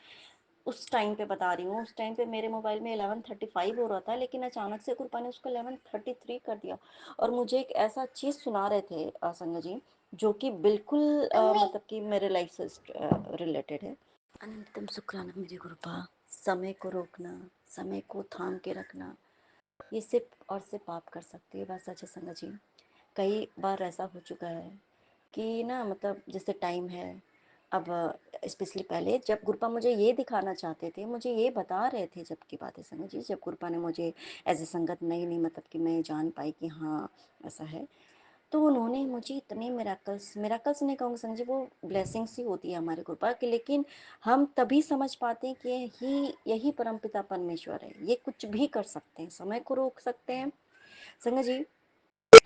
उस टाइम पे बता रही हूँ, उस टाइम पे मेरे मोबाइल में 11:35 हो रहा था, लेकिन अचानक से कृपा ने उसको 11:33 कर दिया। और मुझे एक ऐसा चीज़ सुना रहे थे संगत जी, जो कि बिल्कुल मतलब कि मेरे लाइफ से रिलेटेड है। अनंतम शुक्राना मेरी कृपा, समय को रोकना, समय को थाम के रखना, ये सिर्फ और सिर्फ आप कर सकती है। बस अच्छा संगत जी, कई बार ऐसा हो चुका है कि ना, मतलब जैसे टाइम है अब, स्पेशली पहले जब गुरुपा मुझे ये दिखाना चाहते थे, मुझे ये बता रहे थे, जब की बात है संगत जी, जब गुरुपा ने मुझे एज ए संगत नई नई मतलब कि मैं जान पाई कि हाँ ऐसा है, तो उन्होंने मुझे इतने मेराकल्स मेराकल्स नहीं कहूँगी संगत जी, वो ब्लेसिंग्स ही होती है हमारे गुरुपा की, लेकिन हम तभी समझ पाते हैं कि यही परमपिता परमेश्वर है, ये कुछ भी कर सकते हैं, समय को रोक सकते हैं संगत जी।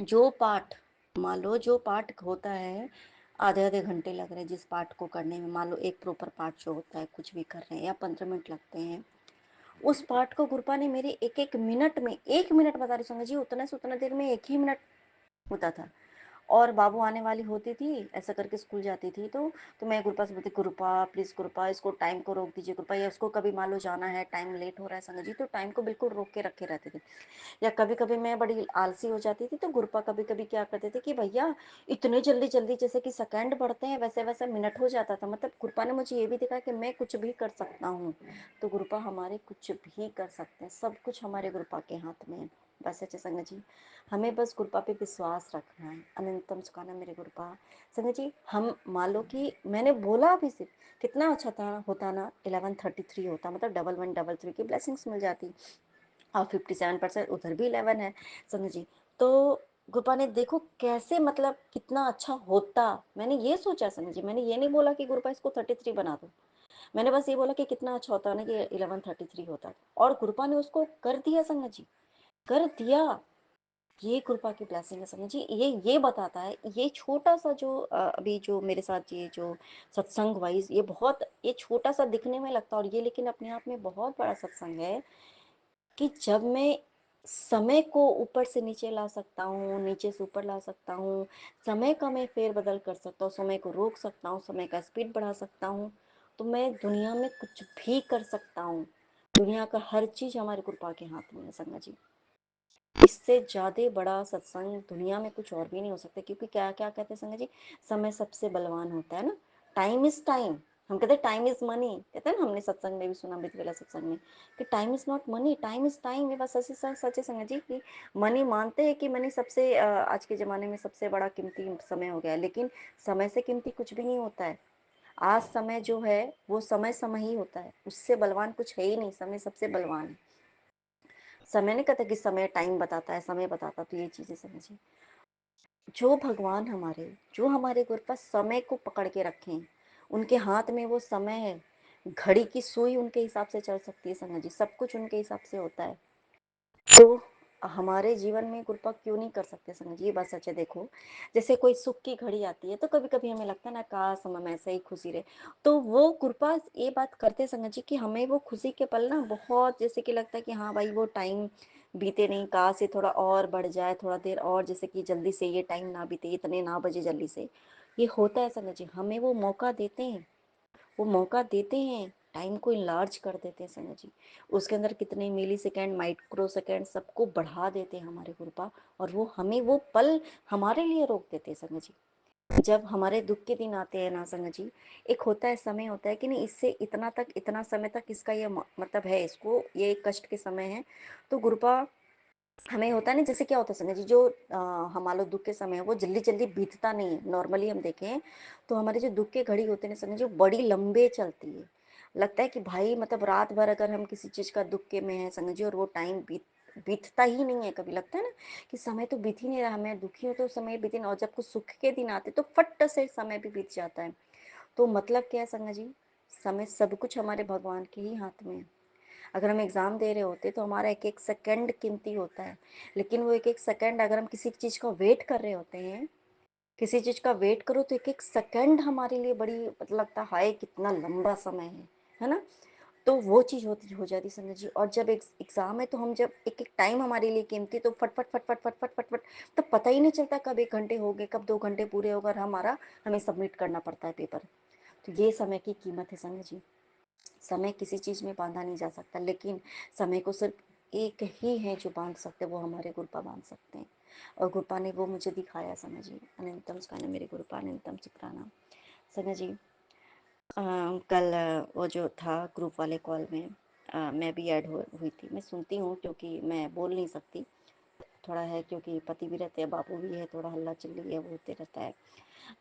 जो पाठ, मान लो जो पाठ होता है, आधे आधे घंटे लग रहे हैं जिस पाठ को करने में, मान लो एक प्रॉपर पाठ जो होता है, कुछ भी कर रहे हैं या 15 मिनट लगते हैं, उस पाठ को गुरुपा ने मेरे एक एक मिनट में, 1 मिनट बता रही संगत जी, उतना से उतना देर में 1 ही मिनट होता था। और बाबू आने वाली होती थी, ऐसा करके स्कूल जाती थी, तो मैं गुरुपा से बोलती, गुरुपा प्लीज़, गुरुपा इसको टाइम को रोक दीजिए गुरुपा, या उसको कभी मान लो जाना है, टाइम लेट हो रहा है संगत जी, तो टाइम को बिल्कुल रोक के रखे रहते थे। या कभी कभी मैं बड़ी आलसी हो जाती थी, तो गुरुपा कभी कभी क्या करते थे कि भैया इतने जल्दी जल्दी, जैसे कि सेकंड बढ़ते हैं वैसे वैसे मिनट हो जाता था। मतलब गुरुपा ने मुझे ये भी दिखा कि मैं कुछ भी कर सकता हूँ, तो गुरुपा हमारे कुछ भी कर सकते हैं, सब कुछ हमारे गुरुपा के हाथ में है। बस अच्छे संगत जी, हमें बस गुरुपा पे विश्वास रखना है। अनंतम सुखाना मेरे गुरुपा। संगत जी, हम मान लो कि मैंने बोला भी सिर्फ, कितना अच्छा था होता ना, 11:33 होता, मतलब 11:33 की ब्लेसिंग्स मिल जाती। और 57% उधर भी 11 है संजय जी। तो गुरुपा ने देखो कैसे, मतलब कितना अच्छा होता। मैंने ये सोचा संजय जी, मैंने ये नहीं बोला कि गुरुपा इसको 33 बना दो, मैंने बस ये बोला कि कितना अच्छा होता ना कि 11:33 होता। और गुरुपा ने उसको कर दिया संजय जी, कर दिया। ये कृपा की ब्लेसिंग है समझ जी। ये बताता है, ये छोटा सा जो अभी जो मेरे साथ ये जो सत्संग वाइज, ये बहुत, ये छोटा सा दिखने में लगता है, और ये लेकिन अपने आप में बहुत बड़ा सत्संग है कि जब मैं समय को ऊपर से नीचे ला सकता हूँ, नीचे से ऊपर ला सकता हूँ, समय का मैं फेर बदल कर सकता हूँ, समय को रोक सकता हूँ, समय का स्पीड बढ़ा सकता हूँ, तो मैं दुनिया में कुछ भी कर सकता हूँ। दुनिया का हर चीज हमारे कृपा के हाथ में है संगा जी।
इससे ज़्यादा बड़ा सत्संग दुनिया में कुछ और भी नहीं हो सकता, क्योंकि क्या क्या कहते हैं संगत जी, समय सबसे बलवान होता है ना। टाइम इज टाइम, हम कहते हैं टाइम इज मनी, कहते हैं ना, हमने सत्संग में भी सुना, बीच वाला सत्संग में, कि time is not money, time is time. ये बात सच है संगत जी, कि मनी मानते हैं कि मनी सबसे आज के ज़माने में सबसे बड़ा कीमती समय हो गया है, लेकिन समय से कीमती कुछ भी नहीं होता है। आज समय जो है वो समय समय ही होता है, उससे बलवान कुछ है ही नहीं, समय सबसे बलवान है। समय नहीं कहता कि समय टाइम बताता है, समय बताता, तो ये चीज़ें समझिए। जो भगवान हमारे, जो हमारे गुरु पास समय को पकड़ के रखें, उनके हाथ में वो समय है, घड़ी की सुई उनके हिसाब से चल सकती है संगत जी, सब कुछ उनके हिसाब से होता है। तो हमारे जीवन में कृपा क्यों नहीं कर सकते संगत जी, ये बात सच है। देखो, जैसे कोई सुख की घड़ी आती है तो कभी कभी हमें लगता है ना, काश हम ऐसे ही खुशी रहे, तो वो कृपा ये बात करते संगत जी कि हमें वो खुशी के पल ना बहुत, जैसे कि लगता है कि हाँ भाई वो टाइम बीते नहीं, काश ये थोड़ा और बढ़ जाए, थोड़ा देर और, जैसे कि जल्दी से ये टाइम ना बीते, इतने ना बजे जल्दी से। ये होता है संगत जी, हमें वो मौका देते हैं, वो मौका देते हैं, टाइम को इनलार्ज कर देते हैं संगत जी। उसके अंदर कितने मिली सेकेंड, माइक्रो सेकेंड, सबको बढ़ा देते हैं हमारे गुरुपा, और वो हमें वो पल हमारे लिए रोक देते हैं संगत जी। जब हमारे दुख के दिन आते हैं ना संगत जी, एक होता है समय, होता है कि नहीं, इससे इतना तक, इतना समय तक इसका ये मतलब है, इसको ये कष्ट के समय है, तो गुरुपा हमें होता है ना, जैसे क्या होता है संगत जी, जो हमारे दुख के समय है वो जल्दी जल्दी बीतता नहीं है। नॉर्मली हम देखें तो हमारे जो दुख के घड़ी होते हैं ना संगत जी, बड़ी लंबे चलती है। लगता है कि भाई मतलब रात भर अगर हम किसी चीज़ का दुख के में है संगत जी, और वो टाइम बीतता ही नहीं है, कभी लगता है ना कि समय तो बीत ही नहीं रहा, हमें दुखी हो तो समय बीते ना, और जब कुछ सुख के दिन आते तो फट से समय भी बीत जाता है। तो मतलब क्या है संगत जी, समय सब कुछ हमारे भगवान के ही हाथ में है। अगर हम एग्ज़ाम दे रहे होते तो हमारा एक एक सेकंड कीमती होता है, लेकिन वो एक एक सेकंड, अगर हम किसी चीज़ का वेट कर रहे होते हैं, किसी चीज़ का वेट करो तो एक एक सेकंड हमारे लिए बड़ी मतलब लगता है, हाय कितना लंबा समय है ना। तो वो चीज़ होती हो जाती संगत जी। और जब एग्ज़ाम है तो हम जब एक एक टाइम हमारे लिए कीमती, तो फट फट फट फट फट फट फट फट, तो पता ही नहीं चलता कब 1 घंटे हो गए, कब 2 घंटे पूरे हो गए, और हमें सबमिट करना पड़ता है पेपर। तो ये समय की कीमत है संगत जी। समय किसी चीज़ में बांधा नहीं जा सकता, लेकिन समय को सिर्फ एक ही है जो बांध सकते, वो हमारे गुरुपा बांध सकते हैं। और गुरुपा ने वो मुझे दिखाया समझिए। अनंतम सुखाना मेरे गुरुपा, अनंतम सुखराना। समझिए कल वो जो था ग्रुप वाले कॉल में, मैं भी ऐड हुई थी। मैं सुनती हूँ क्योंकि मैं बोल नहीं सकती, थोड़ा है, क्योंकि पति भी रहते हैं, बाबू भी है, थोड़ा हल्ला चिल्ली है वो होते रहता है,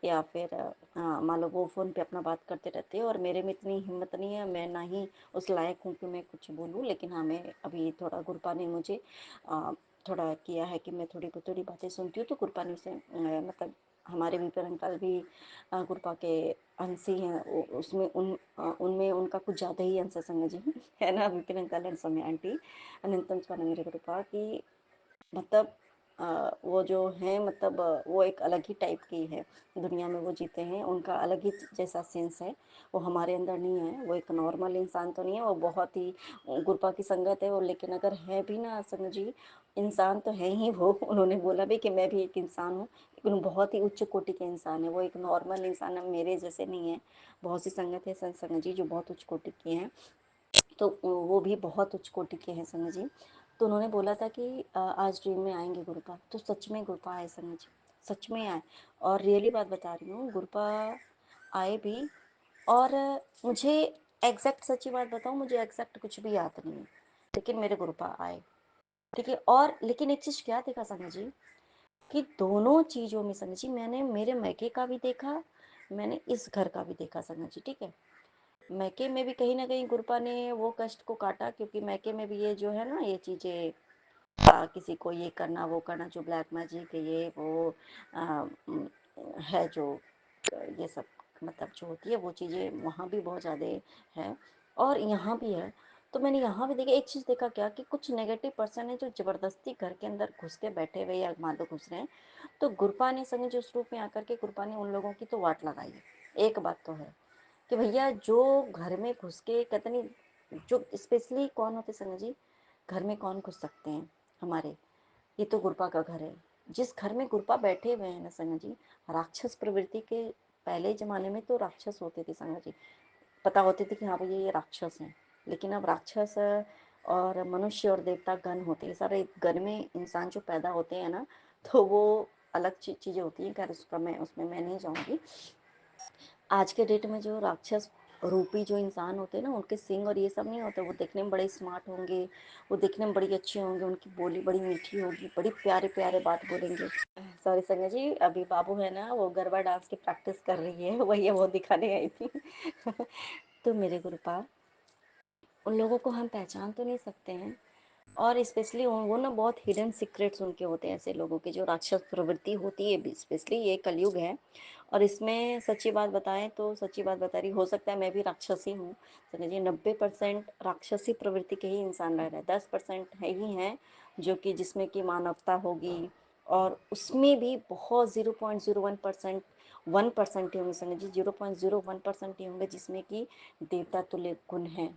या फिर मान लो वो फ़ोन पे अपना बात करते रहते हैं, और मेरे में इतनी हिम्मत नहीं है, मैं ना ही उस लायक हूँ कि मैं कुछ बोलूँ। लेकिन हाँ, मैं अभी थोड़ा गुरपा ने मुझे थोड़ा किया है कि मैं थोड़ी बातें सुनती हूँ, तो गुरपा ने उसे मतलब हमारे विपिन अंकल भी गुरपा के अंश ही हैं, उसमें उनमें उनका कुछ ज़्यादा ही अंश है संगत जी है ना, Vipin uncle and Saumya aunty, Anantam Swami मेरे गुरपा की, मतलब वो जो हैं, मतलब वो एक अलग ही टाइप की है, दुनिया में वो जीते हैं, उनका अलग ही जैसा सेंस है, वो हमारे अंदर नहीं है। वो एक नॉर्मल इंसान तो नहीं है, वो बहुत ही गुरपा की संगत है वो, लेकिन अगर है भी ना संगत जी, इंसान तो है ही वो। उन्होंने बोला भी कि मैं भी एक इंसान हूँ, लेकिन बहुत ही उच्च कोटि के इंसान है, वो एक नॉर्मल इंसान है, मेरे जैसे नहीं है। बहुत सी संगत है संगत जी जो बहुत उच्च कोटि की हैं, तो वो भी बहुत उच्च कोटि के हैं संगत जी। तो उन्होंने बोला था कि आज ड्रीम में आएंगे गुरुपा, तो सच में गुरुपा आए संगत जी, सच में आए। और रियली बात बता रही हूँ, गुरुपा आए भी। और मुझे एग्जैक्ट सच्ची बात बताऊँ, मुझे एग्जैक्ट कुछ भी याद नहीं है, लेकिन मेरे गुरुपा आए, ठीक है। और लेकिन एक चीज़ क्या देखा संगत जी, कि दोनों चीज़ों में संगत जी, मैंने मेरे मैके का भी देखा, मैंने इस घर का भी देखा संगत जी, ठीक है। मैके में भी कहीं ना कहीं गुरुपा ने वो कष्ट को काटा, क्योंकि मैके में भी ये जो है ना, ये चीज़ें किसी को ये करना वो करना, जो ब्लैक मैजिक ये वो है, जो ये सब मतलब जो होती है वो चीज़ें वहाँ भी बहुत ज़्यादा है, और यहाँ भी है। तो मैंने यहाँ भी देखा, एक चीज़ देखा क्या, कि कुछ नेगेटिव पर्सन है जो ज़बरदस्ती घर के अंदर घुस के बैठे हुए, या मान लो घुस रहे हैं, तो गुरुपा ने संग जो उस रूप में आकर के गुरुपा ने उन लोगों की तो वाट लगाई है। एक बात तो है कि भैया जो घर में घुस के कहते नहीं, जो स्पेशली कौन होते संजय जी, घर में कौन घुस सकते हैं हमारे, ये तो गुरपा का घर है। जिस घर में गुरपा बैठे हुए हैं ना संजय जी, राक्षस प्रवृत्ति के पहले ज़माने में तो राक्षस होते थे संजय जी, पता होते थे कि हाँ भैया ये राक्षस हैं, लेकिन अब राक्षस और मनुष्य और देवता गण होते हैं। सारे गण में इंसान जो पैदा होते हैं ना, तो वो अलग चीज़ें होती हैं। खैर उसमें मैं नहीं जाऊँगी। आज के डेट में जो राक्षस रूपी जो इंसान होते हैं ना, उनके सिंग और ये सब नहीं होते। वो देखने में बड़े स्मार्ट होंगे, वो देखने में बड़ी अच्छे होंगे, उनकी बोली बड़ी मीठी होगी, बड़ी प्यारे प्यारे बात बोलेंगे। सॉरी संजय जी, अभी बाबू है ना, वो गरबा डांस की प्रैक्टिस कर रही है, वही वो दिखाने आई थी। तो मेरे गुरुपा, उन लोगों को हम पहचान तो नहीं सकते हैं, और स्पेशली वो ना बहुत हिडन सीक्रेट्स उनके होते हैं, ऐसे लोगों के जो राक्षस प्रवृत्ति होती है। स्पेशली ये कलयुग है, और इसमें सच्ची बात बताएं तो सच्ची बात बता रही, हो सकता है मैं भी राक्षसी हूँ। समझिए 90% राक्षसी प्रवृत्ति के ही इंसान रह रहे हैं, 10% है ही हैं जो कि जिसमें कि मानवता होगी, और उसमें भी बहुत 0.01% 1% ही होंगे। समझिए 0.01% ही होंगे जिसमें कि देवता तुल्य गुण हैं।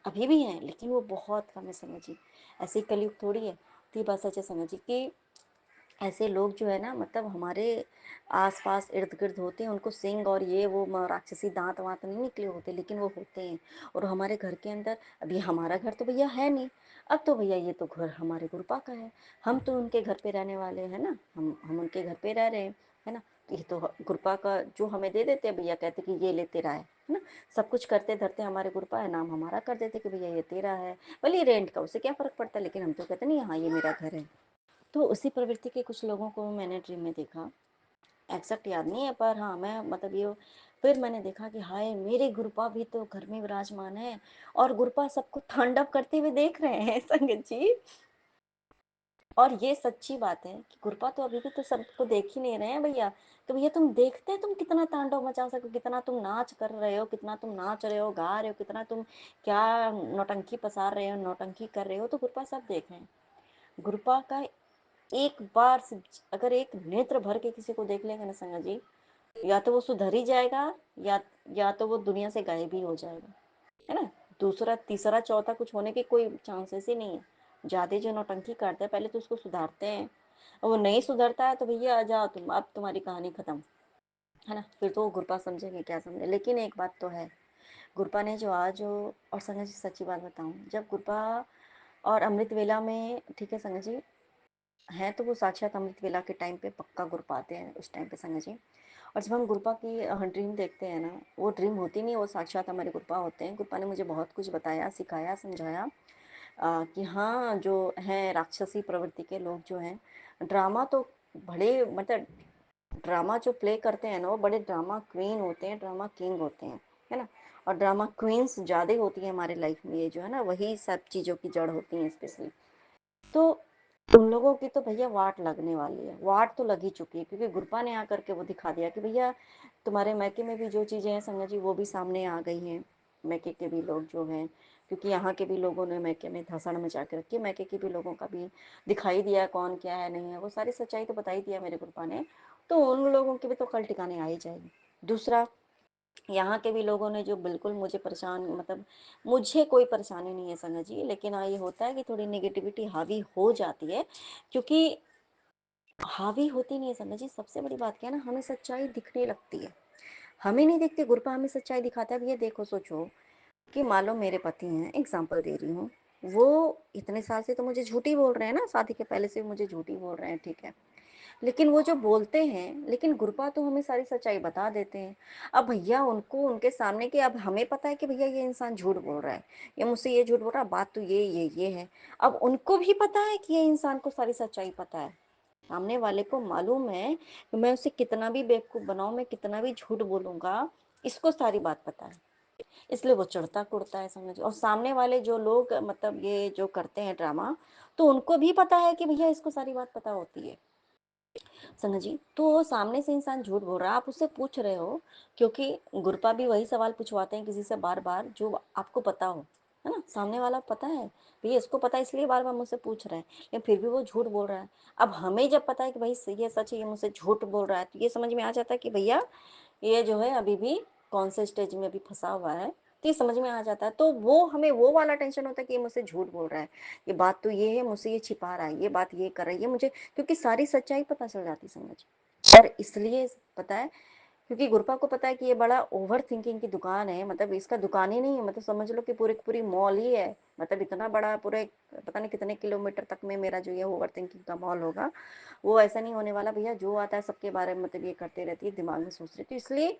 अभी भी हैं, लेकिन वो बहुत कम है। समझिए ऐसे कलयुग थोड़ी है। तो ये बात सच है समझिए कि ऐसे लोग जो है ना, मतलब हमारे आसपास इर्द गिर्द होते हैं। उनको सिंग और ये वो राक्षसी दांत वांत नहीं निकले होते, लेकिन वो होते हैं। और हमारे घर के अंदर, अभी हमारा घर तो भैया है नहीं, अब तो भैया ये तो घर हमारे गुरुपा का है। हम तो उनके घर पे रहने वाले हैं ना, हम उनके घर पे रह रहे हैं, है ना। तो ये तो गुरुपा का जो हमें दे देते हैं भैया, कहते कि ये ले तेरा है ना। सब कुछ करते धरते हमारे गुरुपा है, नाम हमारा कर देते कि भैया ये तेरा है, भले रेंट का, उससे क्या फ़र्क पड़ता है, लेकिन हम तो कहते नहीं हाँ ये मेरा घर है। तो उसी प्रवृत्ति के कुछ लोगों को मैंने ड्रीम में देखा। एग्जैक्ट याद नहीं है, पर हाँ मैं मतलब ये, फिर मैंने देखा कि हाय मेरे गुरुपा भी तो घर में विराजमान है, और गुरुपा सबको तांडव करते हुए देख रहे हैं संगत जी। और ये सच्ची बात है कि गुरुपा तो अभी भी तो सबको देख ही नहीं रहे हैं भैया। तो भैया तुम देखते हैं तुम कितना तांडव मचा सको, कितना तुम नाच कर रहे हो, कितना तुम नाच रहे हो, गा रहे हो, कितना तुम क्या नौटंकी पसार रहे हो, नौटंकी कर रहे हो, तो गुरुपा सब देख रहे हैं। गुरुपा का एक बार से अगर एक नेत्र भर के किसी को देख लेंगे ना संगत जी, या तो वो सुधर ही जाएगा, या तो वो दुनिया से गायब ही हो जाएगा, है ना। दूसरा तीसरा चौथा कुछ होने के कोई चांसेस ही नहीं है। ज्यादा जो नौटंकी करते हैं पहले तो उसको सुधारते हैं, और वो नहीं सुधरता है तो भैया आ जाओ तुम, अब तुम्हारी कहानी खत्म, है ना। फिर तो वो गुरपा समझेंगे क्या समझे। लेकिन एक बात तो है, गुरपा ने जो आज और संगत जी सच्ची बात बताऊं, जब गुरपा और अमृत वेला में, ठीक है संगत जी, हैं तो वो साक्षात अमृत वेला के टाइम पे पक्का गुर पाते हैं उस टाइम पे संगत जी। और जब हम गुरपा की ड्रीम देखते हैं ना, वो ड्रीम होती नहीं, वो साक्षात हमारे गुरपा होते हैं। गुरपा ने मुझे बहुत कुछ बताया, सिखाया, समझाया कि हाँ जो हैं राक्षसी प्रवृत्ति के लोग जो हैं, ड्रामा तो बड़े मतलब ड्रामा जो प्ले करते हैं ना, वो बड़े ड्रामा क्वीन होते हैं, ड्रामा किंग होते हैं, है ना। और ड्रामा क्वींस ज़्यादा होती है हमारे लाइफ में, ये जो है ना वही सब चीज़ों की जड़ होती हैं स्पेशली। तो उन लोगों की तो भैया वाट लगने वाली है, वाट तो लग ही चुकी है, क्योंकि गुरपा ने आकर के वो दिखा दिया कि भैया तुम्हारे मैके में भी जो चीज़ें हैं संगत जी वो भी सामने आ गई हैं। मैके के भी लोग जो हैं, क्योंकि यहाँ के भी लोगों ने मैके में धसड़ मचा के रखी है, मैके के भी लोगों का भी दिखाई दिया कौन क्या है नहीं है, वो सारी सच्चाई तो बता ही दिया मेरे गुरपा ने। तो उन लोगों की भी तो कल ठिकाने आ ही जाएगी। दूसरा, यहाँ के भी लोगों ने जो बिल्कुल मुझे परेशान, मतलब मुझे कोई परेशानी नहीं है संगत जी, लेकिन हाँ ये होता है कि थोड़ी नेगेटिविटी हावी हो जाती है, क्योंकि हावी होती नहीं है संगत जी। सबसे बड़ी बात क्या है ना, हमें सच्चाई दिखने लगती है, हमें नहीं दिखती, गुरपा हमें सच्चाई दिखाता है। अब ये देखो सोचो कि मान लो मेरे पति हैं, एग्जाम्पल दे रही हूँ, वो इतने साल से तो मुझे झूठी बोल रहे हैं ना, शादी के पहले से मुझे झूठी बोल रहे हैं, ठीक है। लेकिन वो जो बोलते हैं, लेकिन गुरुपा तो हमें सारी सच्चाई बता देते हैं। अब भैया उनको उनके सामने कि अब हमें पता है कि भैया ये इंसान झूठ बोल रहा है, ये मुझसे ये झूठ बोल रहा है, बात तो ये है। अब उनको भी पता है कि ये इंसान को सारी सच्चाई पता है, सामने वाले को मालूम है कि मैं उसे कितना भी बेवकूफ़ बनाऊं, मैं कितना भी झूठ बोलूंगा, इसको सारी बात पता है, इसलिए वो चढ़ता कुड़ता है समझ। और सामने वाले जो लोग मतलब ये जो करते हैं ड्रामा, तो उनको भी पता है कि भैया इसको सारी बात पता होती है संगत जी। तो सामने से इंसान झूठ बोल रहा है, आप उससे पूछ रहे हो, क्योंकि गुरपा भी वही सवाल पूछवाते हैं किसी से बार बार जो आपको पता हो, है ना। सामने वाला पता है भैया, इसको पता है इसलिए बार बार मुझसे पूछ रहा है, लेकिन फिर भी वो झूठ बोल रहा है। अब हमें जब पता है कि भाई ये सच है, ये मुझसे झूठ बोल रहा है, तो ये समझ में आ जाता है कि भैया ये जो है अभी भी कौन से स्टेज में अभी फंसा हुआ है, तो ये समझ में आ जाता है। तो वो हमें वो वाला टेंशन होता है कि ये मुझसे झूठ बोल रहा है, ये बात तो ये है, मुझसे ये छिपा रहा है, ये बात ये कर रहा है, ये मुझे, क्योंकि सारी सच्चाई पता चल जाती समझ। और इसलिए पता है क्योंकि गुरपा को पता है कि ये बड़ा ओवर थिंकिंग की दुकान है, मतलब इसका दुकान ही नहीं है, मतलब समझ लो कि पूरी की पूरी मॉल ही है, मतलब इतना बड़ा पूरे पता नहीं कितने किलोमीटर तक में मेरा जो ये ओवर थिंकिंग का मॉल होगा, वो ऐसा नहीं होने वाला भैया। जो आता है सबके बारे में मतलब ये करते रहती है, दिमाग में सोच रही थी, इसलिए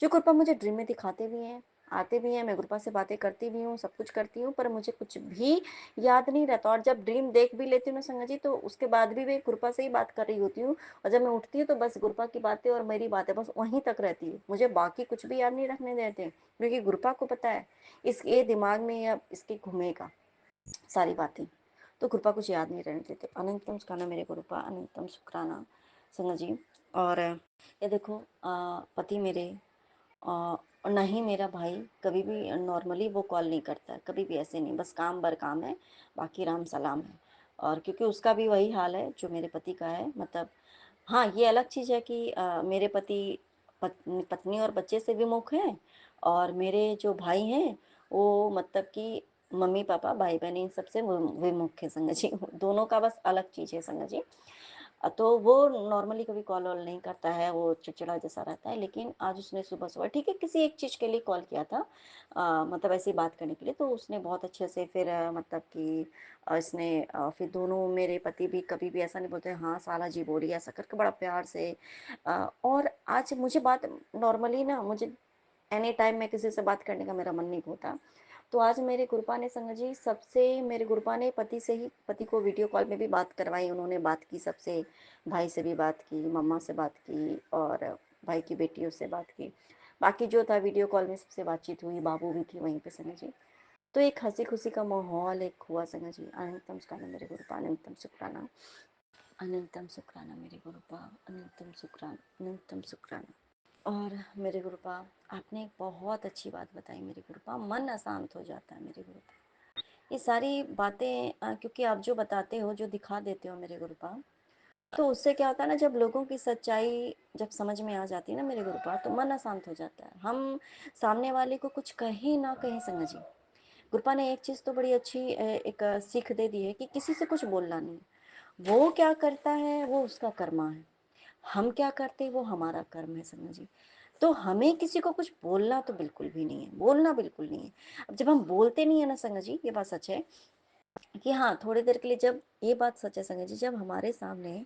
जो गुरपा मुझे ड्रीम में दिखाते भी हैं, आते भी हैं, मैं गुरपा से बातें करती भी हूँ, सब कुछ करती हूँ, पर मुझे कुछ भी याद नहीं रहता। और जब ड्रीम देख भी लेती हूँ ना संगा जी, तो उसके बाद भी मैं गुरपा से ही बात कर रही होती हूँ, और जब मैं उठती हूँ तो बस गुरपा की बातें और मेरी बातें बस वहीं तक रहती है, मुझे बाकी कुछ भी याद नहीं रखने देते, क्योंकि गुरपा को पता है इस ये दिमाग में अब इसके घूमेगा सारी बातें, तो कृपा कुछ याद नहीं रहने देते। अनंतम शुक्राना मेरे गुरुपा, अनंतम शुक्राना संग जी। और ये देखो पति मेरे और ना ही मेरा भाई कभी भी नॉर्मली वो कॉल नहीं करता है, कभी भी ऐसे नहीं, बस काम बर काम है, बाकी राम सलाम है। और क्योंकि उसका भी वही हाल है जो मेरे पति का है, मतलब हाँ ये अलग चीज़ है कि मेरे पति पत्नी और बच्चे से विमुख हैं, और मेरे जो भाई हैं वो मतलब कि मम्मी पापा भाई बहन इन सबसे विमुख है संग जी। दोनों का बस अलग चीज़ है संग जी। तो वो नॉर्मली कभी कॉल वॉल नहीं करता है, वो चिड़चिड़ा जैसा रहता है, लेकिन आज उसने सुबह सुबह ठीक है किसी एक चीज़ के लिए कॉल किया था, मतलब ऐसी बात करने के लिए, तो उसने बहुत अच्छे से फिर मतलब कि इसने फिर दोनों मेरे पति भी कभी भी ऐसा नहीं बोलते हाँ साला जी बोली, ऐसा करके बड़ा प्यार से और आज मुझे बात नॉर्मली ना, मुझे एनी टाइम में किसी से बात करने का मेरा मन नहीं होता, तो आज मेरे गुरुपा ने संग जी सबसे, मेरे गुरुपा ने पति से ही, पति को वीडियो कॉल में भी बात करवाई, उन्होंने बात की सबसे, भाई से भी बात की, मम्मा से बात की, और भाई की बेटियों से बात की, बाकी जो था वीडियो कॉल में सबसे बातचीत हुई, बाबू भी थी वहीं पे संग जी। तो एक हंसी खुशी का माहौल एक हुआ संग जी। अनंतम शुक्राना मेरे गुरुपा, अनंतम शुक्राना, अनंतम शुक्राना मेरे गुरुपा, अनंतम शुक्राना, अनंतम शुक्राना। और मेरे गुरुपा आपने एक बहुत अच्छी बात बताई मेरे गुरुपा, मन अशांत हो जाता है मेरे गुरुपा, ये सारी बातें क्योंकि आप जो बताते हो, जो दिखा देते हो मेरे गुरुपा, तो उससे क्या होता है ना, जब लोगों की सच्चाई जब समझ में आ जाती है ना मेरे गुरुपा, तो मन अशांत हो जाता है, हम सामने वाले को कुछ कहें ना कहें संग जी। गुरुपा ने एक चीज़ तो बड़ी अच्छी एक सीख दे दी है कि किसी से कुछ बोलना नहीं, वो क्या करता है वो उसका कर्मा है, हम क्या करते हैं वो हमारा कर्म है संग जी। तो हमें किसी को कुछ बोलना तो बिल्कुल भी नहीं है, बोलना बिल्कुल नहीं है। अब जब हम बोलते नहीं है ना संग जी, ये बात सच है कि हाँ थोड़ी देर के लिए, जब ये बात सच है संगत जी, जब हमारे सामने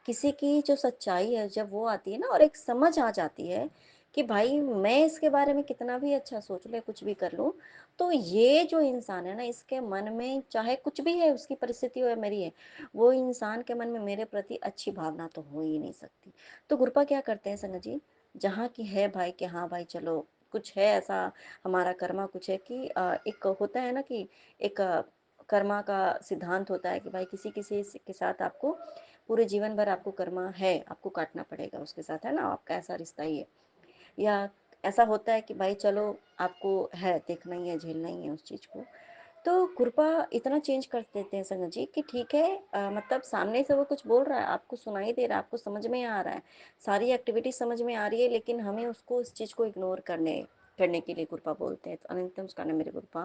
किसी की जो सच्चाई है जब वो आती है ना, और एक समझ आ जाती है कि भाई मैं इसके बारे में कितना भी अच्छा सोच लूँ, कुछ भी कर लूँ, तो ये जो इंसान है ना, इसके मन में चाहे कुछ भी है, उसकी परिस्थिति हो या मेरी है, वो इंसान के मन में मेरे प्रति अच्छी भावना तो हो ही नहीं सकती। तो गुरपा क्या करते हैं संगत जी, जहाँ की है भाई कि हाँ भाई चलो कुछ है ऐसा, हमारा कर्मा कुछ है कि एक होता है ना कि एक कर्मा का सिद्धांत होता है कि भाई किसी किसी के साथ आपको पूरे जीवन भर आपको कर्मा है, आपको काटना पड़ेगा उसके साथ, है ना, आपका ऐसा रिश्ता ही है, या ऐसा होता है कि भाई चलो आपको है देखना ही है, झेलना ही है उस चीज़ को। तो कृपा इतना चेंज कर देते हैं संगत जी कि ठीक है, मतलब सामने से वो कुछ बोल रहा है, आपको सुनाई दे रहा है, आपको समझ में आ रहा है, सारी एक्टिविटी समझ में आ रही है, लेकिन हमें उसको उस चीज़ को इग्नोर करने करने के लिए कृपा बोलते हैं। तो अनंतम उसका नाम मेरे कृपा।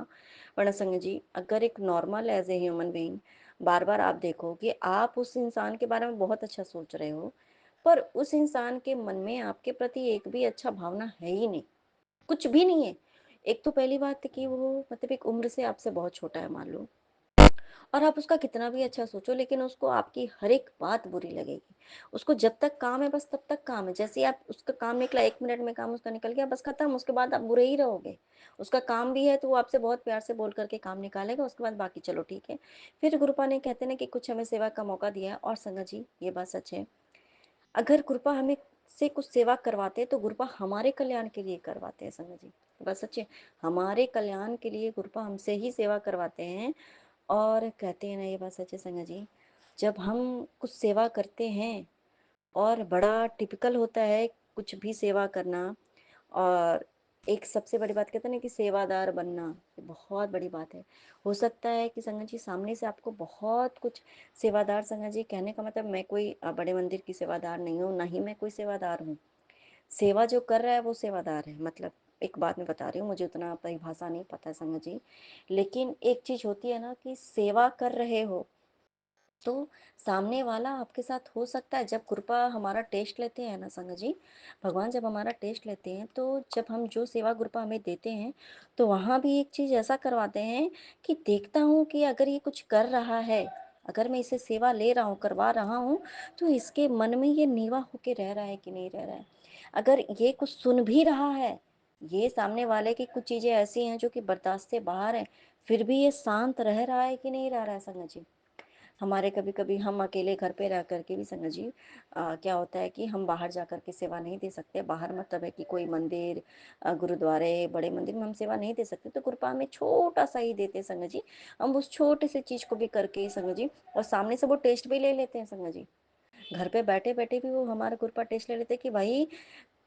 वरना संगत जी अगर एक normal as a human being बार बार आप देखो कि आप उस इंसान के बारे में बहुत अच्छा सोच रहे हो, पर उस इंसान के मन में आपके प्रति एक भी अच्छा भावना है ही नहीं, कुछ भी नहीं है। एक तो पहली बात कि वो मतलब एक उम्र से आपसे बहुत छोटा है मान लो, और आप उसका कितना भी अच्छा सोचो, लेकिन उसको आपकी हर एक बात बुरी लगेगी। उसको जब तक काम है बस तब तक काम है, जैसे ही आप उसका काम निकला, 1 मिनट में काम उसका निकल गया बस खत्म, उसके बाद आप बुरे ही रहोगे। उसका काम भी है तो वो आपसे बहुत प्यार से बोल करके काम निकालेगा, उसके बाद बाकी चलो ठीक है। फिर गुरुपा ने कहते हैं ना कि कुछ हमें सेवा का मौका दिया है, और संगत जी ये बात सच है, अगर गुरुपा हमें से कुछ सेवा करवाते हैं तो गुरुपा हमारे कल्याण के लिए करवाते हैं संगत जी, बस सच्चे, हमारे कल्याण के लिए गुरुपा हमसे ही सेवा करवाते हैं। और कहते हैं ना ये बात सच है संगत जी, जब हम कुछ सेवा करते हैं, और बड़ा टिपिकल होता है कुछ भी सेवा करना, और एक सबसे बड़ी बात कहते हैं ना कि सेवादार बनना, ये बहुत बड़ी बात है। हो सकता है कि संगत जी सामने से आपको बहुत कुछ सेवादार, संगत जी कहने का मतलब मैं कोई बड़े मंदिर की सेवादार नहीं हूँ, ना ही मैं कोई सेवादार हूँ, सेवा जो कर रहा है वो सेवादार है, मतलब एक बात मैं बता रही हूँ, मुझे उतना परिभाषा नहीं पता है संगत जी, लेकिन एक चीज होती है ना कि सेवा कर रहे हो, तो सामने वाला आपके साथ हो सकता है जब कृपा हमारा टेस्ट लेते हैं ना संग जी, भगवान जब हमारा टेस्ट लेते हैं तो जब हम जो सेवा कृपा हमें देते हैं तो वहाँ भी एक चीज़ ऐसा करवाते हैं कि देखता हूँ कि अगर ये कुछ कर रहा है, अगर मैं इसे सेवा ले रहा हूँ, करवा रहा हूँ, तो इसके मन में ये नीवा होके रह रहा है कि नहीं रह रहा है। अगर ये कुछ सुन भी रहा है, ये सामने वाले की कुछ चीज़ें ऐसी हैं जो कि बर्दाश्त से बाहर हैं, फिर भी ये शांत रह रहा है कि नहीं रह रहा है संग जी। हमारे कभी-कभी हम अकेले घर पे रह कर के भी संगत जी क्या होता है कि हम बाहर जा कर के सेवा नहीं दे सकते। बाहर मतलब है कि कोई मंदिर गुरुद्वारे, बड़े मंदिर में हम सेवा नहीं दे सकते, तो कृपा में छोटा-सा ही देते हैं संगत जी। हम उस छोटे से चीज़ को भी करके संगत जी और सामने से वो टेस्ट भी ले लेते हैं संगत जी। घर पे बैठे-बैठे भी वो हमारा कृपा टेस्ट ले लेते हैं कि भाई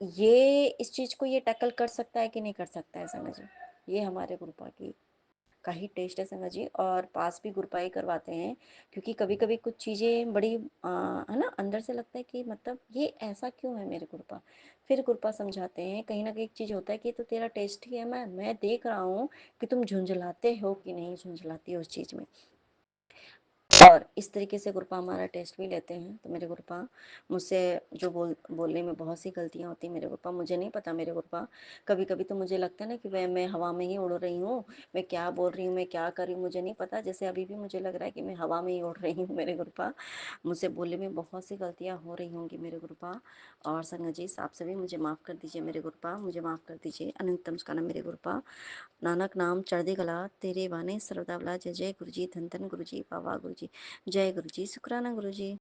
ये इस चीज़ को ये टैकल कर सकता है कि नहीं कर सकता है संगत जी। ये हमारे कृपा की का ही टेस्ट है संगत जी और पास भी गुरपाई करवाते हैं क्योंकि कभी-कभी कुछ चीज़ें बड़ी है ना अंदर से लगता है कि मतलब ये ऐसा क्यों है मेरे गुरपा। फिर गुरपा समझाते हैं कहीं ना कहीं एक चीज़ होता है कि ये तो तेरा टेस्ट ही है, मैं देख रहा हूँ कि तुम झुंझलाते हो कि नहीं झुंझलाती हो उस चीज़ में। और इस तरीके से गुरपा हमारा टेस्ट भी लेते हैं। तो मेरे गुरपा मुझसे जो बोलने में बहुत सी गलतियाँ होती हैं मेरे गुरपा, मुझे नहीं पता मेरे गुरपा। कभी-कभी तो मुझे लगता है ना कि मैं हवा में ही उड़ रही हूँ, मैं क्या बोल रही हूँ, मैं क्या कर रही हूँ मुझे नहीं पता। जैसे अभी भी मुझे लग रहा है कि मैं हवा में ही उड़ रही हूँ मेरे गुरपा। मुझसे बोलने में बहुत सी गलतियाँ हो रही होंगी मेरे गुरपा। और संगत जी आप सभी मुझे माफ़ कर दीजिए मेरे गुरपा, मुझे माफ़ कर दीजिए। अनंत नमस्कार मेरे गुरपा। नानक नाम चढ़दी कला तेरे बाने सरदा भला। जय जय गुरु जी, धन धन गुरु जी, बाबा गुरु जी, जय गुरु जी, शुक्राना गुरु जी।